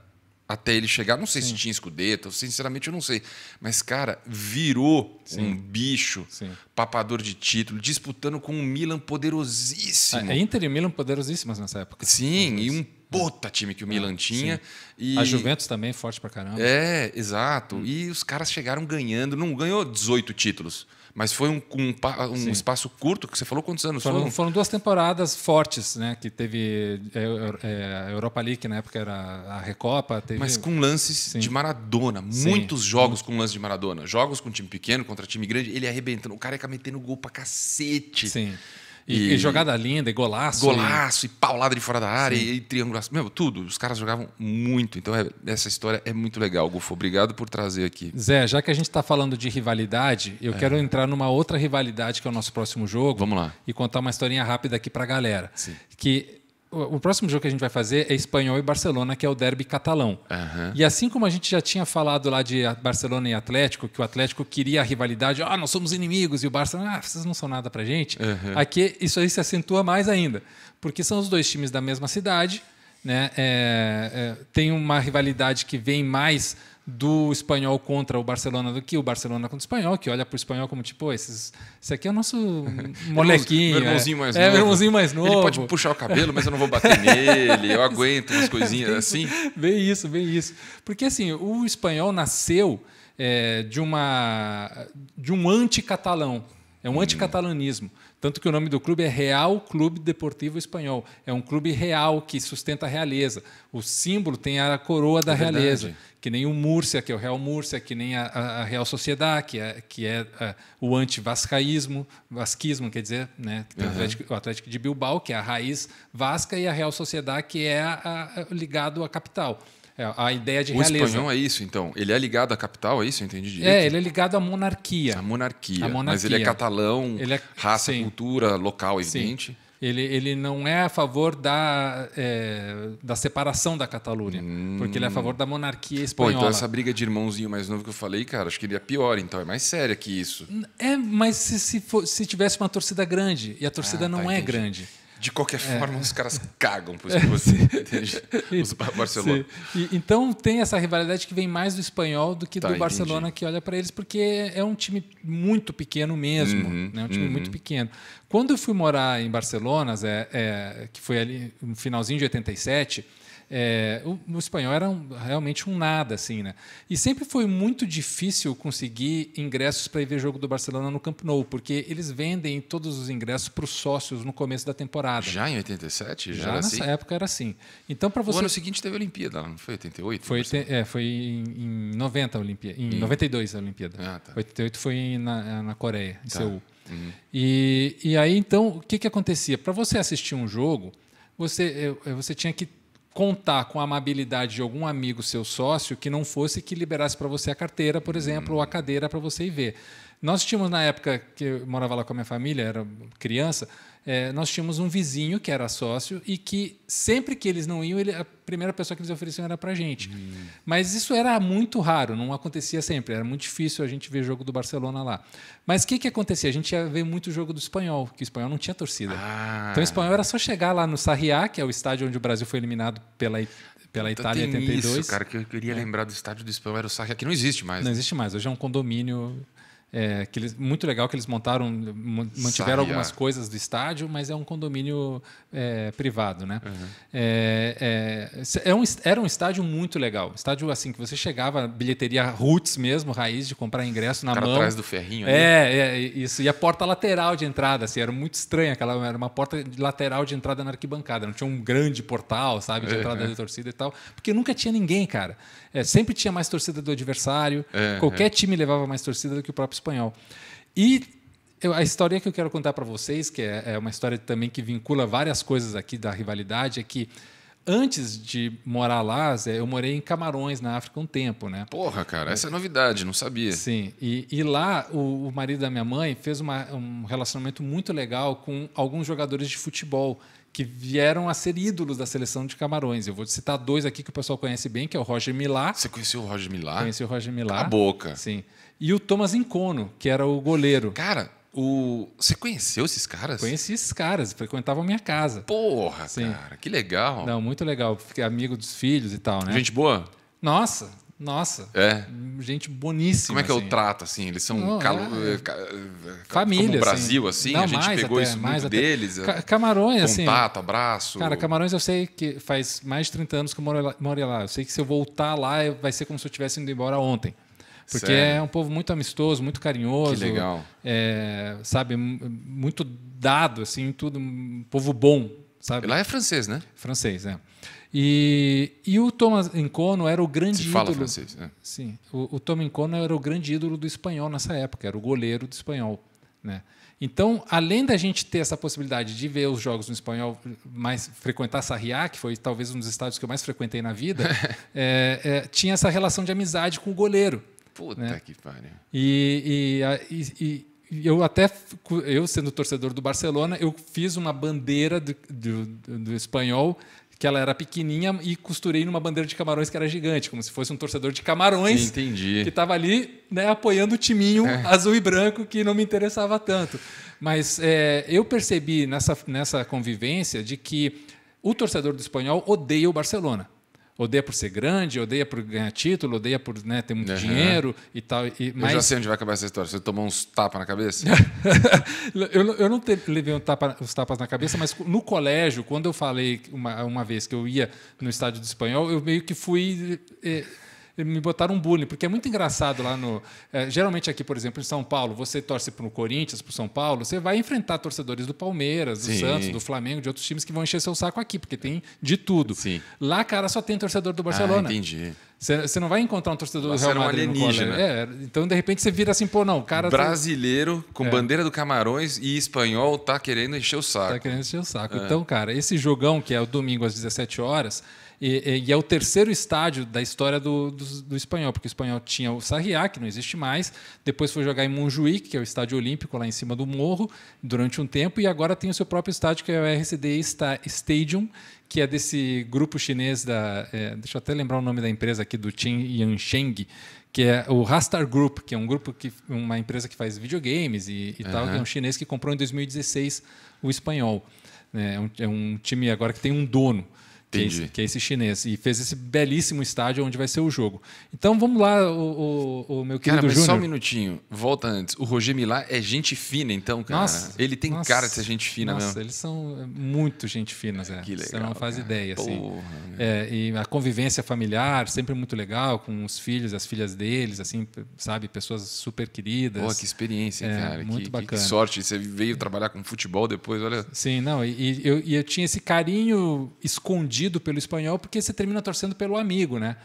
até ele chegar. Não sei se tinha Scudetto, sinceramente eu não sei. Mas, cara, virou um bicho, papador de título, disputando com um Milan poderosíssimo. A Inter e o Milan poderosíssimas nessa época. Sim, e um puta time que o Milan tinha. E a Juventus também, forte pra caramba. Exato. E os caras chegaram ganhando. Não ganhou 18 títulos, mas foi um espaço curto, que você falou quantos anos foram? Foram 2 temporadas fortes, né? Que teve a Europa League, que na época era a Recopa. Mas com lances de Maradona. Muitos jogos com lance de Maradona. Jogos com time pequeno contra time grande, ele arrebentando. O Careca metendo gol pra cacete. Sim. E jogada linda, e golaço. Golaço, e paulada de fora da área, e triangulação. Meu, tudo. Os caras jogavam muito. Então, essa história é muito legal, Gufo. Obrigado por trazer aqui. Zé, já que a gente está falando de rivalidade, eu quero entrar numa outra rivalidade, que é o nosso próximo jogo. Vamos lá. E contar uma historinha rápida aqui para a galera. Sim. Que o próximo jogo que a gente vai fazer é Espanhol e Barcelona, que é o derby catalão. E assim como a gente já tinha falado lá de Barcelona e Atlético, que o Atlético queria a rivalidade, nós somos inimigos, e o Barcelona, vocês não são nada pra gente. Aqui isso aí se acentua mais ainda, porque são os dois times da mesma cidade, né? Tem uma rivalidade que vem mais do Espanhol contra o Barcelona do que o Barcelona contra o Espanhol, que olha para o Espanhol como tipo, esse aqui é o nosso molequinho. Meu irmãozinho mais novo. Meu irmãozinho mais novo. Ele pode puxar o cabelo, mas eu não vou bater nele, eu aguento umas coisinhas assim. Bem isso. Porque assim, o Espanhol nasceu de um anticatalão. É um anticatalanismo. Tanto que o nome do clube é Real Clube Deportivo Espanhol. É um clube real que sustenta a realeza. O símbolo tem a coroa da realeza. Que nem o Múrcia, que é o Real Múrcia, que nem a Real Sociedade, que é o anti-vascaísmo, vasquismo, quer dizer, né? O Atlético de Bilbao, que é a raiz vasca, e a Real Sociedade, que é ligado à capital. A ideia de realeza. O Espanhol é isso, então? Ele é ligado à capital, é isso? Eu entendi direito? Ele é ligado à monarquia. A monarquia. Mas ele é catalão, raça, cultura, local, evidente. Ele não é a favor da separação da Catalunha, porque ele é a favor da monarquia espanhola. Então essa briga de irmãozinho mais novo que eu falei, cara, acho que ele é pior, então. É mais séria que isso. Mas se tivesse uma torcida grande, e a torcida não é grande. De qualquer forma, os caras cagam por você, entende? Os Barcelona. Então tem essa rivalidade que vem mais do Espanhol do que do Barcelona, que olha para eles, porque é um time muito pequeno mesmo, né? Um time muito pequeno. Quando eu fui morar em Barcelona, que foi ali no finalzinho de 87, o Espanhol era realmente um nada, assim, né? E sempre foi muito difícil conseguir ingressos para ir ver jogo do Barcelona no Camp Nou, porque eles vendem todos os ingressos para os sócios no começo da temporada. Já em 87? Já nessa época era assim. Então, para você... O ano seguinte teve a Olimpíada, não foi 88? Foi em 90 a Olimpíada, em 92 a Olimpíada. 88 foi na Coreia, em Seul. E aí, então, o que acontecia? Para você assistir um jogo, você tinha que contar com a amabilidade de algum amigo seu sócio que não fosse que liberasse para você a carteira, por exemplo, ou a cadeira para você ir ver. Nós tínhamos, na época que eu morava lá com a minha família, era criança, nós tínhamos um vizinho que era sócio e que sempre que eles não iam, a primeira pessoa que eles ofereciam era para a gente. Mas isso era muito raro, não acontecia sempre. Era muito difícil a gente ver jogo do Barcelona lá. Mas o que acontecia? A gente ia ver muito jogo do Espanhol, porque o Espanhol não tinha torcida. Então o Espanhol era só chegar lá no Sarriá, que é o estádio onde o Brasil foi eliminado pela Itália em 82. Isso, cara, que eu queria lembrar do estádio do Espanhol, era o Sarriá, que não existe mais. Não existe mais, hoje é um condomínio... muito legal que eles mantiveram algumas coisas do estádio, mas é um condomínio privado, né? Era um estádio muito legal, estádio assim que você chegava, bilheteria roots mesmo, raiz de comprar ingresso na mão. Atrás do ferrinho ali. Isso, e a porta lateral de entrada, assim, era muito estranha, era uma porta lateral de entrada na arquibancada, não tinha um grande portal, sabe, de entrada da torcida e tal, porque nunca tinha ninguém, cara. Sempre tinha mais torcida do adversário, qualquer time levava mais torcida do que o próprio Espanhol. E a história que eu quero contar para vocês, que é uma história também que vincula várias coisas aqui da rivalidade, é que antes de morar lá, Zé, eu morei em Camarões, na África, um tempo, né? Porra, cara, essa é novidade, não sabia. Sim, e lá o marido da minha mãe fez um relacionamento muito legal com alguns jogadores de futebol que vieram a ser ídolos da seleção de Camarões. Eu vou citar 2 aqui que o pessoal conhece bem, que é o Roger Milá. Você conheceu o Roger Milá? Conheci o Roger Milá. Cala a boca. Sim. E o Thomas Nkono, que era o goleiro. Cara, você conheceu esses caras? Conheci esses caras, frequentavam a minha casa. Porra, Sim. cara, que legal. Não, muito legal. Fiquei amigo dos filhos e tal, né? Gente boa? Nossa. É. Gente boníssima. Como é que é assim. o trato, assim? Eles são família, como o Brasil, assim? Não, a gente pegou isso muito deles. Camarões, assim. Contato, abraço. Cara, Camarões eu sei que faz mais de 30 anos que eu moro lá. Eu sei que se eu voltar lá, vai ser como se eu tivesse indo embora ontem. Porque Sério? é um povo muito amistoso, muito carinhoso. Que legal. Sabe, muito dado, assim, tudo. Um povo bom, sabe? Lá é francês, né? Francês, é. E o Thomas Nkono era o grande ídolo. Fala francês, né? Sim. O Thomas Nkono era o grande ídolo do espanhol nessa época, era o goleiro do espanhol, né? Então, além da gente ter essa possibilidade de ver os jogos no espanhol, mais frequentar Sarriá, que foi talvez um dos estádios que eu mais frequentei na vida, tinha essa relação de amizade com o goleiro. Puta, né? que pariu. E eu sendo torcedor do Barcelona, eu fiz uma bandeira do espanhol, que ela era pequenininha, e costurei numa bandeira de Camarões que era gigante, como se fosse um torcedor de Camarões. Entendi. Que estava ali, né, apoiando o timinho azul e branco, que não me interessava tanto. Mas eu percebi nessa convivência de que o torcedor do espanhol odeia o Barcelona. Odeia por ser grande, odeia por ganhar título, odeia por, né, ter muito dinheiro e tal. Eu já sei onde vai acabar essa história. Você tomou uns tapas na cabeça? eu não levei os tapas na cabeça, mas no colégio, quando eu falei uma vez que eu ia no estádio do Espanhol, eu meio que fui... me botaram um bullying, porque é muito engraçado lá no... geralmente aqui, por exemplo, em São Paulo, você torce para o Corinthians, para o São Paulo, você vai enfrentar torcedores do Palmeiras, do Santos, do Flamengo, de outros times que vão encher seu saco aqui, porque tem de tudo. Sim. Lá, cara, só tem torcedor do Barcelona. Entendi. Você não vai encontrar um torcedor do Real Madrid no colégio. Então, de repente, você vira assim, pô, não, o cara... Brasileiro, com bandeira do Camarões e espanhol, tá querendo encher o saco. Tá querendo encher o saco. Então, cara, esse jogão, que é o domingo às 17 horas, e é o terceiro estádio da história do espanhol, porque o espanhol tinha o Sarriá, que não existe mais, depois foi jogar em Montjuïc, que é o estádio olímpico lá em cima do morro, durante um tempo, e agora tem o seu próprio estádio, que é o RCD Stadium, que é desse grupo chinês deixa eu até lembrar o nome da empresa aqui, do Qin Yansheng, que é o Rastar Group, que é uma empresa que faz videogames e tal, que é um chinês que comprou em 2016 o espanhol. É um time agora que tem um dono. Que é esse chinês. E fez esse belíssimo estádio onde vai ser o jogo. Então, vamos lá, o meu querido Júnior. Só um minutinho. Volta antes. O Roger Milá é gente fina, então, cara? Nossa, ele tem cara de ser gente fina mesmo. Nossa, eles são muito gente fina, Zé. Que legal, você não faz ideia. Assim. Porra, e a convivência familiar, sempre muito legal, com os filhos, as filhas deles, assim, sabe? Pessoas super queridas. Pô, que experiência, cara. Muito bacana. Que sorte. Você veio trabalhar com futebol depois, olha... Sim, não. E eu tinha esse carinho escondido pelo espanhol, porque você termina torcendo pelo amigo, né?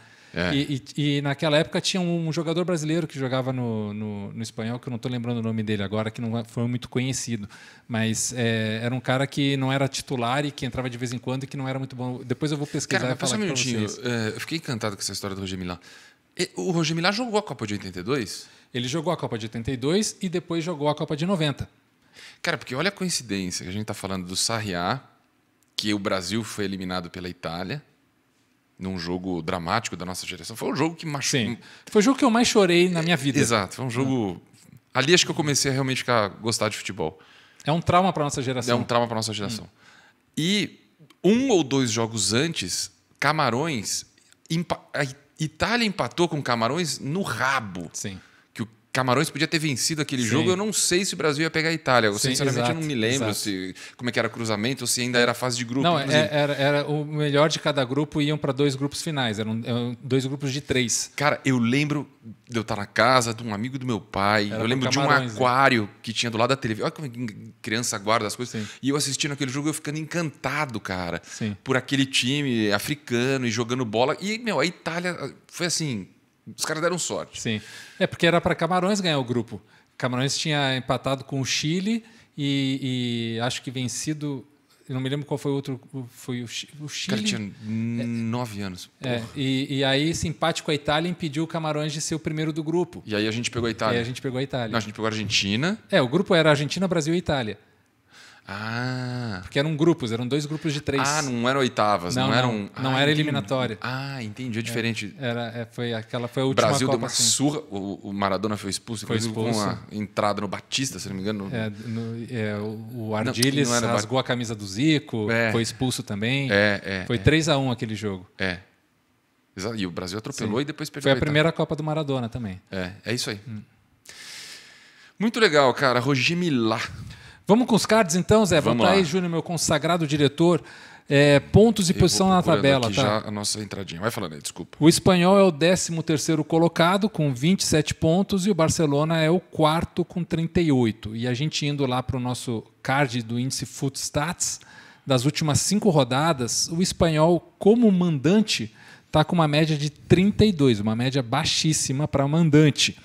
E naquela época tinha um jogador brasileiro que jogava no espanhol, que eu não estou lembrando o nome dele agora, que não foi muito conhecido, mas era um cara que não era titular e que entrava de vez em quando e que não era muito bom. Depois eu vou pesquisar e falar um minutinho. vocês. Eu fiquei encantado com essa história do Roger Milá. O Roger Milá jogou a Copa de 82? Ele jogou a Copa de 82 e depois jogou a Copa de 90. Cara, porque olha a coincidência, que a gente está falando do Sarriá, que o Brasil foi eliminado pela Itália num jogo dramático da nossa geração. Foi um jogo que machucou. Sim. Foi o jogo que eu mais chorei na minha vida. Exato. Foi um jogo... Ali acho que eu comecei a realmente gostar de futebol. É um trauma para nossa geração. É um trauma para nossa geração. E 1 ou 2 jogos antes, Camarões... A Itália empatou com Camarões no rabo. Sim. Que o Camarões podia ter vencido aquele jogo. Eu não sei se o Brasil ia pegar a Itália. Eu, sinceramente, eu não me lembro como é que era cruzamento ou se ainda era fase de grupo. Não, era o melhor de cada grupo, iam para 2 grupos finais. Eram 2 grupos de 3. Cara, eu lembro de eu estar na casa de um amigo do meu pai. Eu lembro de um aquário que tinha do lado da televisão. Olha como criança guarda as coisas. Sim. E eu assistindo aquele jogo, eu ficando encantado, cara, por aquele time africano e jogando bola. E, a Itália foi assim... Os caras deram sorte. Sim. Porque era para Camarões ganhar o grupo. Camarões tinha empatado com o Chile e acho que vencido... Eu não me lembro qual foi o outro. Foi o Chile. O cara tinha 9 anos. E aí esse empate com a Itália impediu o Camarões de ser o primeiro do grupo. E aí a gente pegou a Itália. Não, a gente pegou a Argentina. O grupo era Argentina, Brasil e Itália. Porque eram grupos, eram 2 grupos de 3. Não eram oitavas, não eram. Não era eliminatória. Entendi, é diferente. Foi a última o Brasil Copa, deu uma surra, o Maradona foi expulso com a entrada no Batista, se não me engano. O Ardiles rasgou a camisa do Zico, foi expulso também. Foi 3-1 aquele jogo. E o Brasil atropelou e depois perdeu. Foi a primeira Copa do Maradona também. É isso aí. Muito legal, cara. Roger Milá. Vamos com os cards então, Zé? Volta aí, Júnior, meu consagrado diretor. Pontos e posição na tabela. Aqui já a nossa entradinha. Vai falando aí, desculpa. O Espanhol é o 13º colocado com 27 pontos e o Barcelona é o 4º com 38. E a gente indo lá para o nosso card do índice Footstats, das últimas 5 rodadas, o Espanhol, como mandante, está com uma média de 32, uma média baixíssima para mandante.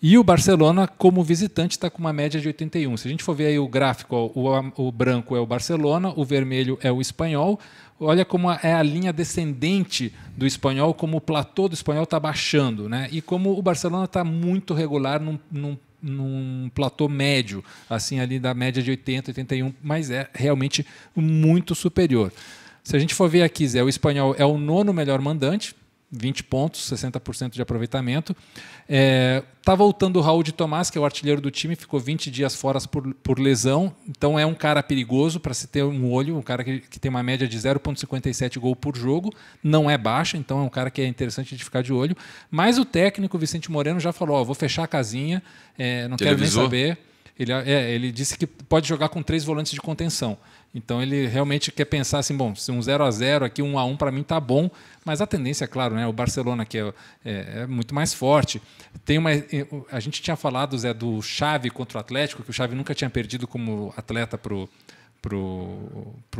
E o Barcelona, como visitante, está com uma média de 81. Se a gente for ver aí o gráfico, o branco é o Barcelona, o vermelho é o Espanhol. Olha como é a linha descendente do Espanhol, como o platô do Espanhol está baixando, né? E como o Barcelona está muito regular num platô médio, assim ali da média de 80, 81, mas é realmente muito superior. Se a gente for ver aqui, Zé, o Espanhol é o 9º melhor mandante, 20 pontos, 60% de aproveitamento. Tá voltando o Raul de Tomás, que é o artilheiro do time, ficou 20 dias fora por lesão. Então é um cara perigoso para se ter um olho, um cara que tem uma média de 0,57 gol por jogo. Não é baixo, então é um cara que é interessante de ficar de olho. Mas o técnico, Vicente Moreno, já falou, vou fechar a casinha, não quero nem saber. Ele disse que pode jogar com 3 volantes de contenção. Então ele realmente quer pensar assim, bom, se um 0-0 aqui, 1-1 para mim tá bom, mas a tendência, claro, né, o Barcelona que é muito mais forte. A gente tinha falado, Zé, do Xavi contra o Atlético, que o Xavi nunca tinha perdido como atleta pro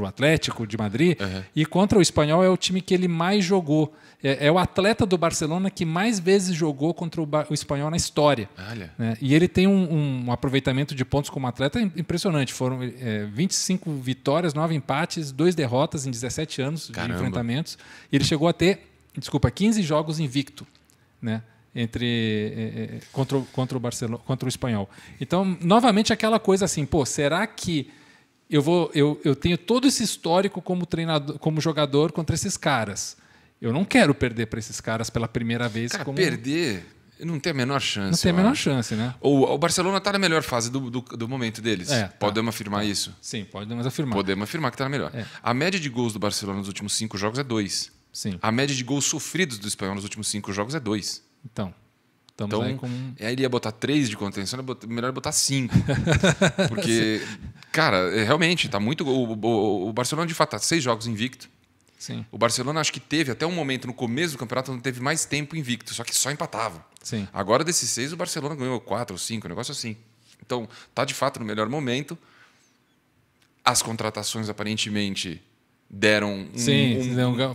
Atlético de Madrid, e contra o Espanhol é o time que ele mais jogou. É o atleta do Barcelona que mais vezes jogou contra o Espanhol na história. Né? E ele tem um aproveitamento de pontos como atleta impressionante. Foram 25 vitórias, 9 empates, 2 derrotas em 17 anos de enfrentamentos. E ele chegou a ter, 15 jogos invicto, né? Contra o Barcelona, contra o Espanhol. Então, novamente, aquela coisa assim, será que eu tenho todo esse histórico como treinador, como jogador contra esses caras? Eu não quero perder para esses caras pela primeira vez. Perder não tem a menor chance. Não tem a menor chance, né? O Barcelona está na melhor fase do momento deles. Podemos afirmar isso? Sim, podemos afirmar. Podemos afirmar que está na melhor. A média de gols do Barcelona nos últimos 5 jogos é 2. Sim. A média de gols sofridos do Espanhol nos últimos 5 jogos é 2. Então aí com... Aí ele ia botar 3 de contenção, melhor botar 5. Porque, cara, realmente, tá muito... O Barcelona, de fato, tá 6 jogos invicto. Sim. O Barcelona acho que teve até um momento no começo do campeonato onde teve mais tempo invicto, só que só empatava. Sim. Agora, desses 6, o Barcelona ganhou 4 ou 5, um negócio assim. Então, tá de fato no melhor momento. As contratações, aparentemente, deram...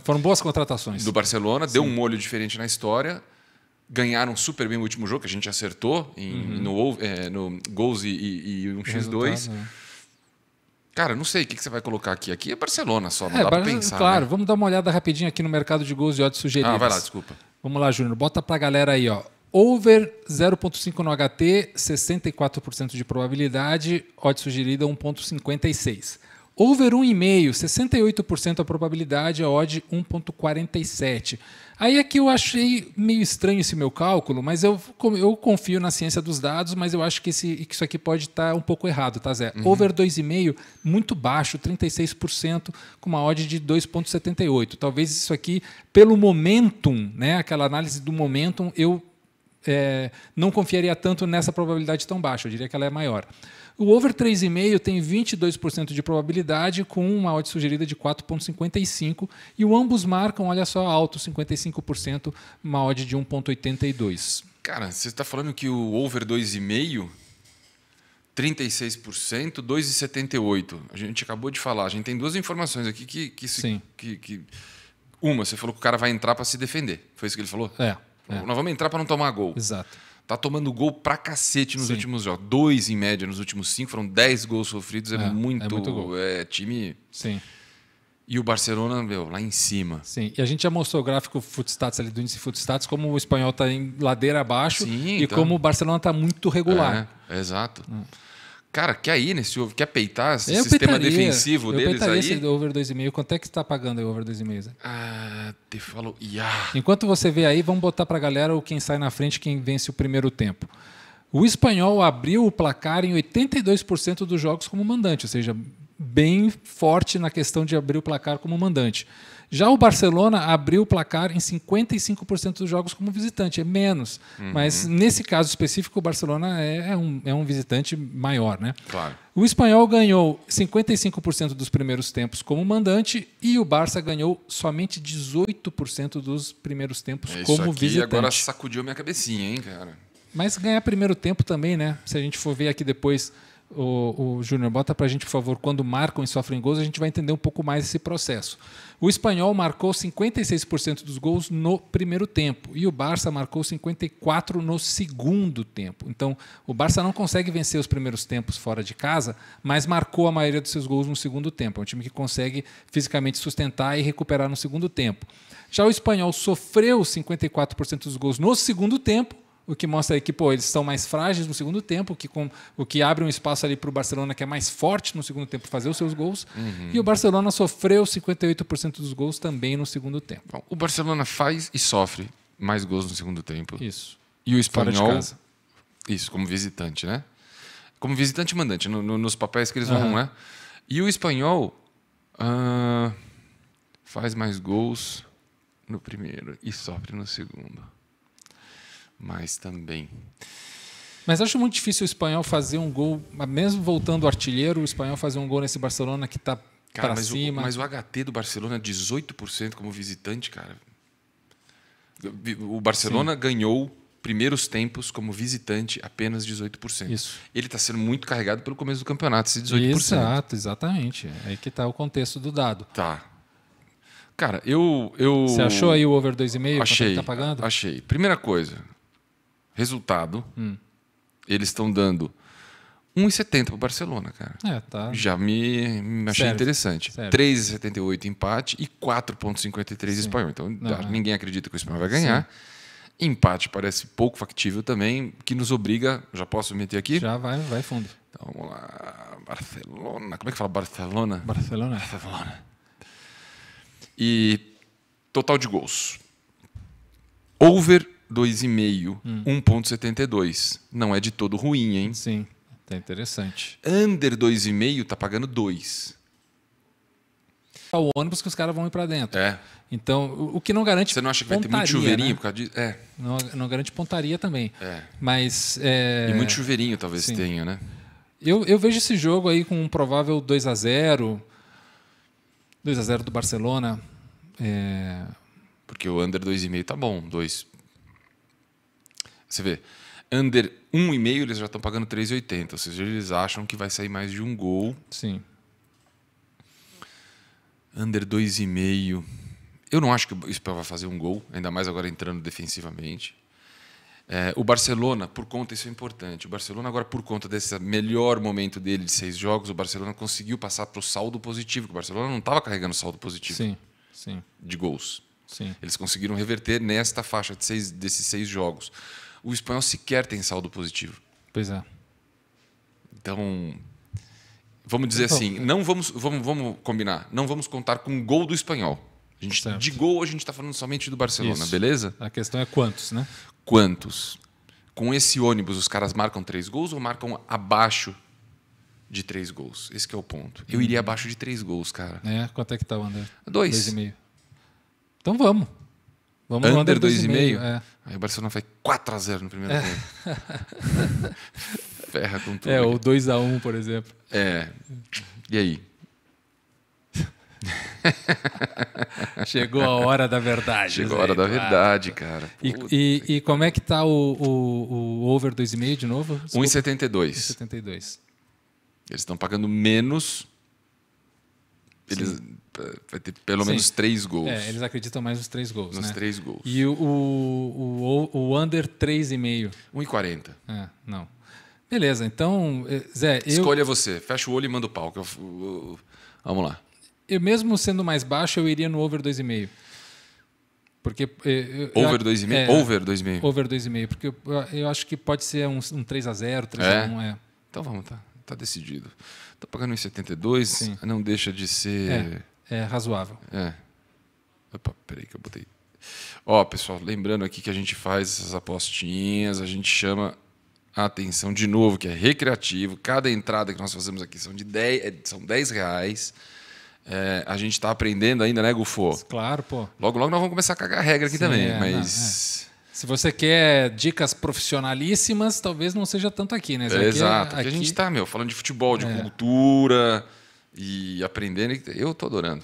foram boas contratações. Do Barcelona, deu um molho diferente na história. Ganharam super bem o último jogo, que a gente acertou no gols e 1x2. Cara, não sei o que você vai colocar aqui. Aqui é Barcelona só, não dá para pensar. Claro, né? Vamos dar uma olhada rapidinho aqui no mercado de gols e odds sugeridos. Vai lá, desculpa. Vamos lá, Júnior. Bota para a galera aí, ó. Over 0,5 no HT, 64% de probabilidade, odds sugerida 1,56. Over 1,5, 68% a probabilidade, a odd 1,47. Aí aqui eu achei meio estranho esse meu cálculo, mas eu confio na ciência dos dados, mas eu acho que isso aqui pode estar um pouco errado, tá, Zé? Over 2,5, muito baixo, 36%, com uma odd de 2,78. Talvez isso aqui, pelo momentum, né, aquela análise do momentum, eu não confiaria tanto nessa probabilidade tão baixa, eu diria que ela é maior. O over 3,5 tem 22% de probabilidade, com uma odd sugerida de 4,55, e o ambos marcam, olha só, alto, 55%, uma odd de 1,82. Cara, você está falando que o over 2,5, 36%, 2,78. A gente acabou de falar, a gente tem 2 informações aqui que uma, você falou que o cara vai entrar para se defender. Foi isso que ele falou? É. Nós vamos entrar para não tomar gol. Exato. Tá tomando gol pra cacete nos Sim. últimos jogos. 2 em média nos últimos 5, foram 10 gols sofridos. É muito gol. Time... Sim. E o Barcelona, lá em cima. Sim, e a gente já mostrou o gráfico Footstats ali do índice Footstats, como o espanhol está em ladeira abaixo. Sim, e como o Barcelona está muito regular. Exato. Cara, quer ir nesse over? Quer peitar esse Eu sistema peitaria, defensivo deles peitaria aí? Esse over 2,5. Quanto é que está pagando aí o over 2,5? Te falou. Enquanto você vê aí, vamos botar para a galera o quem sai na frente, quem vence o primeiro tempo. O espanhol abriu o placar em 82% dos jogos como mandante, ou seja, bem forte na questão de abrir o placar como mandante. Já o Barcelona abriu o placar em 55% dos jogos como visitante, é menos. Mas nesse caso específico, o Barcelona é um visitante maior, né? Claro. O espanhol ganhou 55% dos primeiros tempos como mandante e o Barça ganhou somente 18% dos primeiros tempos como visitante. Isso aqui agora sacudiu minha cabecinha, hein, cara? Mas ganhar primeiro tempo também, né? Se a gente for ver aqui depois, o Júnior, bota para a gente, por favor, quando marcam e sofrem gols, a gente vai entender um pouco mais esse processo. O espanhol marcou 56% dos gols no primeiro tempo e o Barça marcou 54% no segundo tempo. Então, o Barça não consegue vencer os primeiros tempos fora de casa, mas marcou a maioria dos seus gols no segundo tempo. É um time que consegue fisicamente sustentar e recuperar no segundo tempo. Já o espanhol sofreu 54% dos gols no segundo tempo, o que mostra aí que eles são mais frágeis no segundo tempo, o que abre um espaço ali para o Barcelona, que é mais forte no segundo tempo, fazer os seus gols. E o Barcelona sofreu 58% dos gols também no segundo tempo. Bom, o Barcelona faz e sofre mais gols no segundo tempo. Isso. E o espanhol... Fora de casa. Isso, como visitante, né? Como visitante e mandante, nos papéis que eles vão, né? E o espanhol faz mais gols no primeiro e sofre no segundo. Mas também... Mas acho muito difícil o espanhol fazer um gol, mesmo voltando artilheiro, o espanhol fazer um gol nesse Barcelona que está para cima. Mas o HT do Barcelona é 18% como visitante, cara. O Barcelona ganhou primeiros tempos como visitante apenas 18%. Isso. Ele está sendo muito carregado pelo começo do campeonato, esse 18%. Exato, exatamente. É aí que está o contexto do dado. Tá. Cara, eu... Você achou aí o over 2,5? Achei. Quanto tá pagando? Achei. Primeira coisa, resultado, eles estão dando 1,70 para o Barcelona, cara. Tá. Já me achei interessante. 3,78 empate e 4,53 espanhol. Então, ninguém acredita que o espanhol vai ganhar. Sim. Empate parece pouco factível também, que nos obriga... Já posso meter aqui? Já vai fundo. Então, vamos lá. Barcelona. Como é que fala Barcelona? Barcelona. E total de gols. Over 2,5, 1,72. Não é de todo ruim, hein? Sim, tá interessante. Under 2,5 tá pagando 2. É o ônibus que os caras vão ir para dentro. É. Então, o que não garante Você não acha que pontaria, vai ter muito chuveirinho, né? por causa disso? Não garante pontaria também. É. Mas... E muito chuveirinho talvez tenha, né? Eu vejo esse jogo aí com um provável 2-0. 2-0 do Barcelona. Porque o under 2,5 tá bom. 2. Você vê, under 1,5 eles já estão pagando 3,80. Ou seja, eles acham que vai sair mais de um gol. Sim. Under 2,5. Eu não acho que o Espanhol vai fazer um gol, ainda mais agora entrando defensivamente. O Barcelona, por conta, isso é importante. O Barcelona agora, por conta desse melhor momento dele de 6 jogos, o Barcelona conseguiu passar para o saldo positivo. O Barcelona não estava carregando saldo positivo de gols. Sim. Eles conseguiram reverter nesta faixa desses 6 jogos. O Espanhol sequer tem saldo positivo. Pois é. Então, vamos dizer assim, não vamos combinar, não vamos contar com o gol do Espanhol. De gol a gente está falando somente do Barcelona, beleza? A questão é quantos, né? Quantos? Com esse ônibus, os caras marcam 3 gols ou marcam abaixo de 3 gols? Esse que é o ponto. Eu iria abaixo de 3 gols, cara. Quanto é que tá o under? 2. 2,5. Então vamos. Vamos no under 2,5? Aí o Barcelona faz 4-0 no primeiro tempo. Ferra com tudo. Ou 2-1, por exemplo. E aí? Chegou a hora da verdade. Chegou a hora da verdade, cara. E como é que tá o over 2,5 de novo? 1,72. 1,72. Eles estão pagando menos vai ter pelo menos 3 gols. Eles acreditam mais nos 3 gols. Nos 3 gols. E o under 3,5. 1,40. Não. Beleza, então, Zé... Escolha você. Fecha o olho e manda o pau. Vamos lá. Eu mesmo sendo mais baixo, eu iria no over 2,5. Porque... Over 2,5? Over 2,5. Over 2,5. Porque eu acho que pode ser um 3-0, 3-1. Então vamos, tá decidido. Tá pagando 1,72, não deixa de ser... É razoável. Opa, peraí que eu botei... Ó, pessoal, lembrando aqui que a gente faz essas apostinhas, a gente chama a atenção de novo, que é recreativo. Cada entrada que nós fazemos aqui são R$10. A gente está aprendendo ainda, né, Gufo? Claro, pô. Logo nós vamos começar a cagar regra aqui também, mas... Se você quer dicas profissionalíssimas, talvez não seja tanto aqui, né? Exato, aqui a gente está, falando de futebol, de cultura e aprendendo. Eu tô adorando.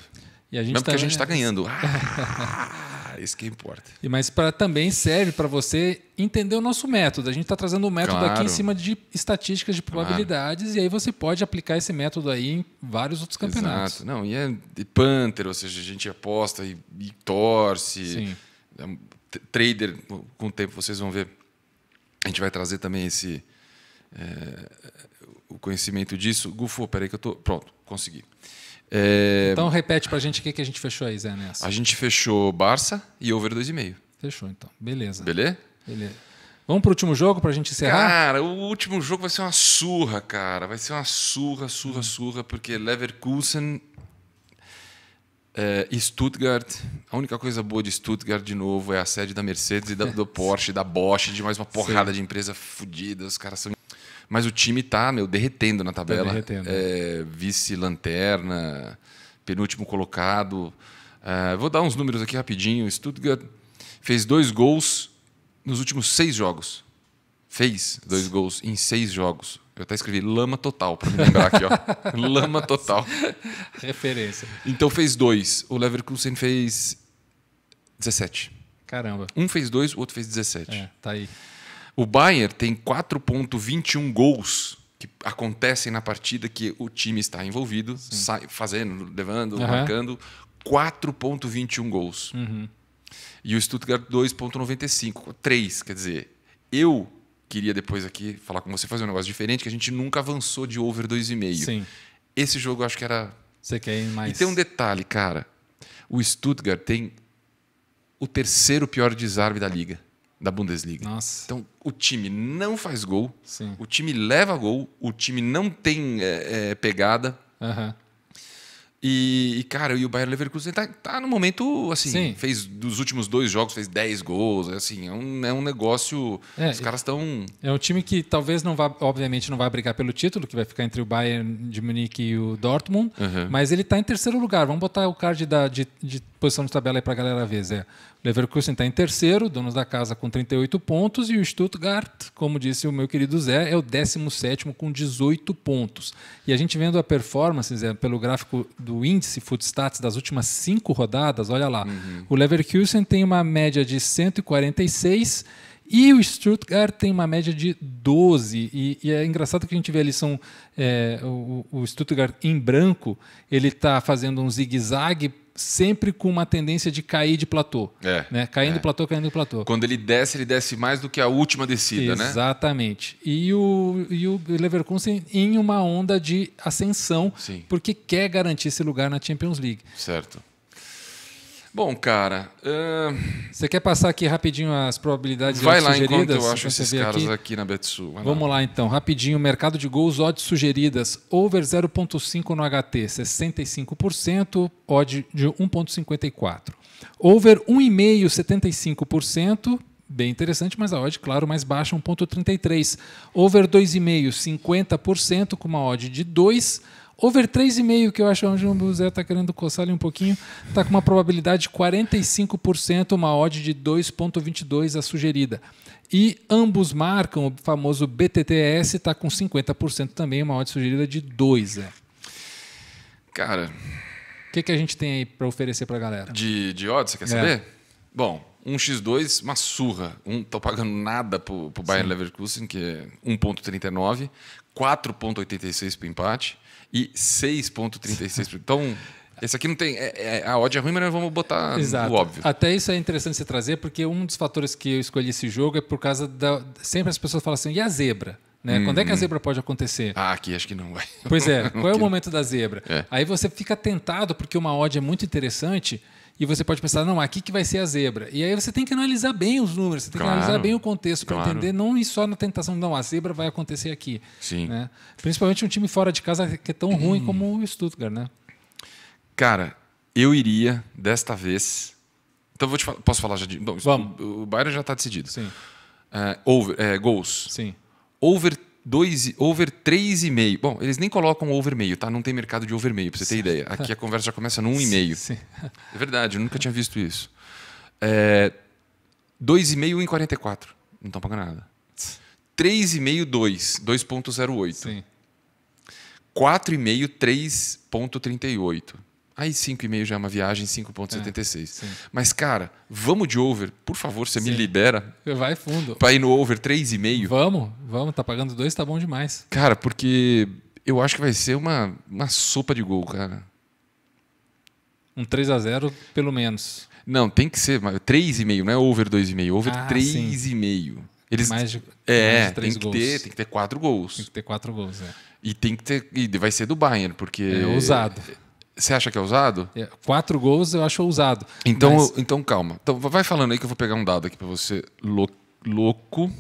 E a gente mesmo porque a gente está ganhando. Isso que importa. Mas também serve para você entender o nosso método. A gente está trazendo um método aqui em cima de estatísticas de probabilidades e aí você pode aplicar esse método aí em vários outros campeonatos. Exato. Não, e é de punter, ou seja, a gente aposta e torce. Sim. Trader, com o tempo vocês vão ver. A gente vai trazer também o conhecimento disso. Gufo, peraí que eu tô... Pronto, consegui. Então repete pra gente o que a gente fechou aí, Zé, nessa. A gente fechou Barça e over 2,5. Fechou, então. Beleza. Beleza? Vamos pro último jogo pra gente encerrar? Cara, o último jogo vai ser uma surra, cara. Vai ser uma surra, porque Leverkusen e Stuttgart... A única coisa boa de Stuttgart, de novo, é a sede da Mercedes e do Porsche, da Bosch, de mais uma porrada de empresa fodida. Os caras são... Mas o time tá, derretendo na tabela. Tá derretendo. Vice-lanterna, penúltimo colocado. Vou dar uns números aqui rapidinho. Stuttgart fez 2 gols nos últimos 6 jogos. Fez 2 gols em 6 jogos. Eu até escrevi lama total, para me lembrar aqui. Ó. Lama total. Referência. Então fez 2. O Leverkusen fez 17. Caramba. Um fez 2, o outro fez 17. Tá aí. O Bayern tem 4,21 gols que acontecem na partida que o time está envolvido, fazendo, levando, marcando. 4,21 gols. E o Stuttgart 2,95. 3, quer dizer, eu queria depois aqui falar com você, fazer um negócio diferente, que a gente nunca avançou de over 2,5. Sim. Esse jogo eu acho que era... Você quer ir mais... E tem um detalhe, cara. O Stuttgart tem o 3º pior desarme da liga. Da Bundesliga. Nossa. Então, o time não faz gol, Sim. O time leva gol, o time não tem pegada. E, cara, o Bayer Leverkusen tá no momento, assim, fez dos últimos 2 jogos, fez 10 gols, assim, é um negócio, os caras estão... É um time que talvez não vá, obviamente não vai brigar pelo título, que vai ficar entre o Bayern de Munique e o Dortmund, mas ele está em 3º lugar. Vamos botar o card de posição de tabela aí para a galera ver, Zé. O Leverkusen está em 3º, donos da casa com 38 pontos, e o Stuttgart, como disse o meu querido Zé, é o 17º com 18 pontos. E a gente vendo a performance, Zé, pelo gráfico do índice Footstats das últimas 5 rodadas, olha lá, o Leverkusen tem uma média de 146 e o Stuttgart tem uma média de 12. E é engraçado que a gente vê ali o Stuttgart em branco, ele está fazendo um zigue-zague sempre com uma tendência de cair de platô. Né? Caindo platô, caindo platô. Quando ele desce mais do que a última descida, né? Exatamente. E o Leverkusen em uma onda de ascensão, porque quer garantir esse lugar na Champions League. Certo. Bom, cara... Você quer passar aqui rapidinho as probabilidades Vai de odds lá sugeridas? enquanto eu acho esses caras aqui na Betsu. Vamos lá então, rapidinho. Mercado de gols, odds sugeridas. Over 0,5 no HT, 65%. Odd de 1,54. Over 1,5, 75%. Bem interessante, mas a odd, claro, mais baixa, 1,33. Over 2,5, 50%, com uma odd de 2. Over 3,5, que eu acho onde o Zé está querendo coçar ali um pouquinho, está com uma probabilidade de 45%, uma odd de 2,22 a sugerida. E ambos marcam, o famoso BTTS está com 50% também, uma odd sugerida de 2. Zé. Cara... O que a gente tem aí para oferecer para a galera? De odds, você quer saber? Bom, 1x2, uma surra. Não estou pagando nada para o Bayer Leverkusen, que é 1,39, 4,86 para o empate. E 6,36. Então, Esse aqui não tem... a odd é ruim, mas nós vamos botar o óbvio. Até isso é interessante você trazer, porque um dos fatores que eu escolhi esse jogo é por causa sempre as pessoas falam assim, e a zebra? Né? Quando é que a zebra pode acontecer? Aqui acho que não vai. Pois é, qual é o momento da zebra? Aí você fica tentado, porque uma odd é muito interessante, e você pode pensar, não, aqui que vai ser a zebra. E aí você tem que analisar bem os números, você tem que analisar bem o contexto para entender, não ir só na tentação, não, a zebra vai acontecer aqui. Sim. Né? Principalmente um time fora de casa que é tão ruim como o Stuttgart, né? Cara, eu iria, desta vez... Então, vou te falar, posso falar já de... Bom, vamos. O Bayern já está decidido. Sim. Gols. Sim. Over 3,5. Bom, eles nem colocam over meio, tá? Não tem mercado de over meio, pra você ter ideia. Aqui a conversa já começa no 1,5. Sim. É verdade, eu nunca tinha visto isso. 2,5, 1,44. Não estão pagando nada. 3,5, 2,08. Sim. 4,5, 3,38. Aí 5,5 já é uma viagem, 5,76. Mas, cara, vamos de over. Por favor, você me libera. Vai fundo. Pra ir no over 3,5. Vamos. Tá pagando 2, tá bom demais. Cara, porque eu acho que vai ser uma sopa de gol, cara. Um 3-0, pelo menos. Não, tem que ser 3,5, não é over 2,5. Over 3,5. Eles mais de 3 gols. Tem que ter 4 gols. Tem que ter 4 gols, E tem que ter. E vai ser do Bayern, porque. É ousado. Você acha que é ousado? 4 gols eu acho ousado. Então calma. Então, vai falando aí que eu vou pegar um dado aqui para você. Louco.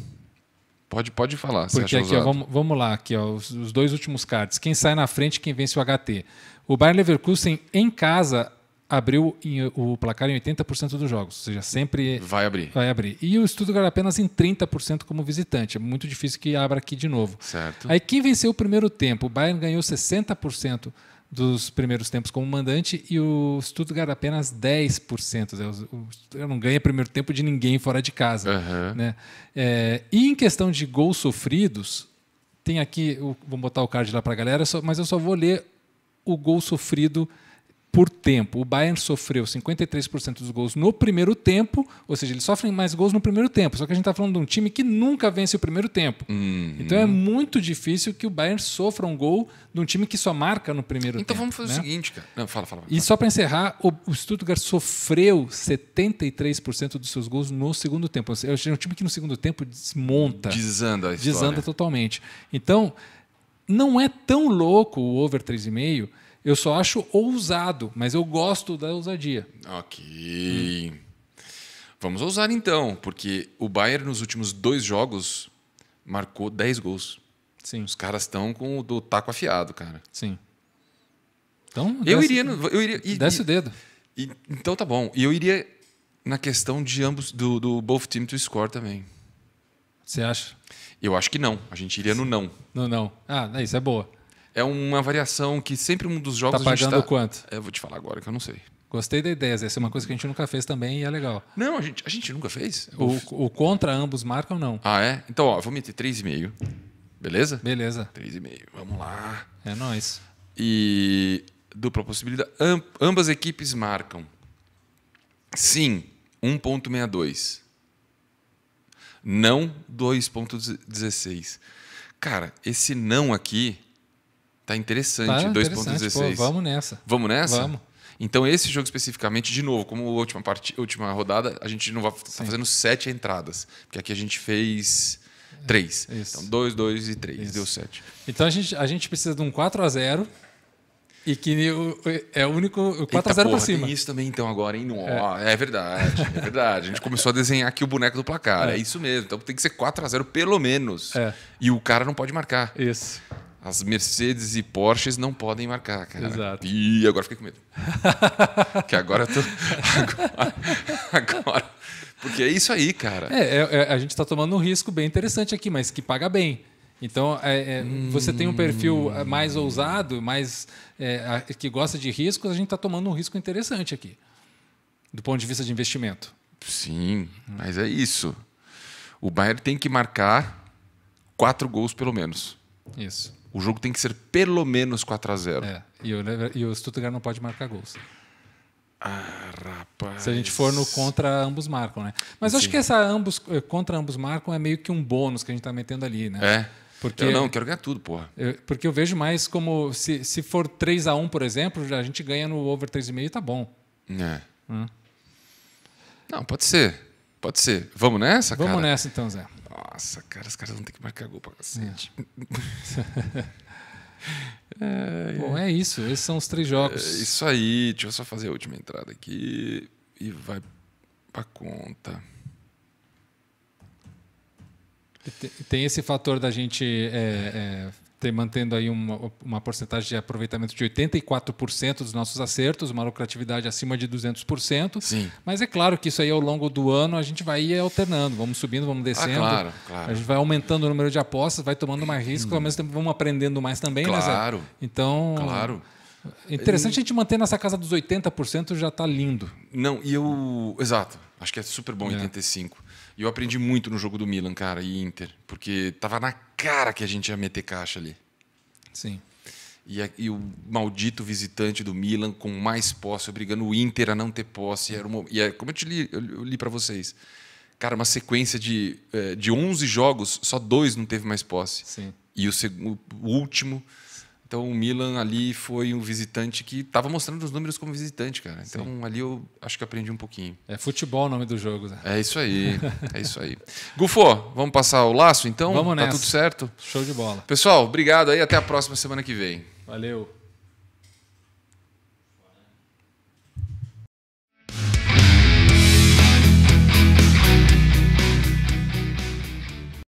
Pode falar. Porque aqui, ó, vamos lá, aqui, ó, os 2 últimos cards. Quem sai na frente, quem vence o HT. O Bayer Leverkusen, em casa, abriu o placar em 80% dos jogos. Ou seja, sempre vai abrir. E o Stuttgart apenas em 30% como visitante. É muito difícil que abra aqui de novo. Certo. Aí quem venceu o primeiro tempo? O Bayern ganhou 60% dos primeiros tempos como mandante e o Stuttgart apenas 10%. O Stuttgart não ganha primeiro tempo de ninguém fora de casa. Né? E em questão de gols sofridos, tem aqui, vou botar o card lá para a galera, mas eu só vou ler o gol sofrido por tempo. O Bayern sofreu 53% dos gols no primeiro tempo, ou seja, eles sofrem mais gols no primeiro tempo. Só que a gente está falando de um time que nunca vence o primeiro tempo. Então é muito difícil que o Bayern sofra um gol de um time que só marca no primeiro tempo. Então vamos fazer o seguinte, cara. Não, fala. E só para encerrar, o Stuttgart sofreu 73% dos seus gols no segundo tempo. É um time que no segundo tempo desmonta. Desanda a história. Desanda totalmente. Então, não é tão louco o over 3,5. Eu só acho ousado, mas eu gosto da ousadia. Ok. Vamos ousar então, porque o Bayern nos últimos 2 jogos marcou 10 gols. Sim. Os caras estão com o taco afiado, cara. Sim. Então, eu iria desce o dedo. Então tá bom. E eu iria na questão de ambos, do both team to score também. Você acha? Eu acho que não. A gente iria no não. No não. Isso é boa. É uma variação que sempre um dos jogos... Tá pagando quanto? Eu vou te falar agora que eu não sei. Gostei da ideia. Essa é uma coisa que a gente nunca fez também e é legal. Não, a gente nunca fez. O contra ambos marcam, não. É? Então, ó, eu vou meter 3,5. Beleza? Beleza. 3,5. Vamos lá. É nóis. E dupla possibilidade. Ambas equipes marcam. Sim, 1,62. Não, 2,16. Cara, esse não aqui tá interessante. 2,16. Vamos nessa. Vamos nessa? Vamos. Então, esse jogo especificamente, de novo, como a última rodada, a gente não vai estar fazendo 7 entradas. Porque aqui a gente fez 3. Então, 2, 2 e 3. Deu 7. Então, a gente precisa de um 4-0 e que é o único 4-0 para cima. Tem isso também, então, agora, hein? É verdade, é verdade. A gente começou a desenhar aqui o boneco do placar. É isso mesmo. Então, tem que ser 4-0 pelo menos. E o cara não pode marcar. Isso. As Mercedes e Porsches não podem marcar, cara. Exato. Ih, agora fiquei com medo. Que agora eu tô... Agora... Porque é isso aí, cara. A gente está tomando um risco bem interessante aqui, mas que paga bem. Então, você tem um perfil mais ousado, mais que gosta de riscos, a gente está tomando um risco interessante aqui, do ponto de vista de investimento. Sim, mas é isso. O Bayern tem que marcar 4 gols pelo menos. Isso. O jogo tem que ser pelo menos 4-0. E o Stuttgart não pode marcar gols. Rapaz. Se a gente for no contra, ambos marcam, né? Mas eu acho que essa contra ambos marcam é meio que um bônus que a gente está metendo ali, né? Porque, eu não, quero ganhar tudo, porra. Porque eu vejo mais como... Se for 3-1, por exemplo, a gente ganha no over 3,5 e tá bom. Não, pode ser. Pode ser. Vamos nessa, cara? Vamos nessa então, Zé. Nossa, cara, os caras vão ter que marcar gol pra cacete. Bom, é isso. Esses são os 3 jogos. Isso aí. Deixa eu só fazer a última entrada aqui e vai pra conta. Tem esse fator da gente mantendo aí uma porcentagem de aproveitamento de 84% dos nossos acertos, uma lucratividade acima de 200%. Sim. Mas é claro que isso aí ao longo do ano a gente vai ir alternando, vamos subindo, vamos descendo. Claro. A gente vai aumentando o número de apostas, vai tomando mais risco, ao mesmo tempo vamos aprendendo mais também, né, Zé? Claro. Então, claro. Interessante a gente manter nessa casa dos 80%, já está lindo. Não, exato. Acho que é super bom 85%. E eu aprendi muito no jogo do Milan, cara, e Inter, porque tava na cara que a gente ia meter caixa ali. Sim. E o maldito visitante do Milan com mais posse, obrigando o Inter a não ter posse. Como eu li para vocês, cara, uma sequência de 11 jogos, só 2 não teve mais posse. Sim. E o último... Então o Milan ali foi um visitante que estava mostrando os números como visitante, cara. Então Sim. Ali eu acho que aprendi um pouquinho. É futebol o nome do jogo, Zé. É isso aí, é isso aí. Gufo, vamos passar o laço então? Vamos nessa. Tá tudo certo? Show de bola. Pessoal, obrigado aí, até a próxima semana que vem. Valeu.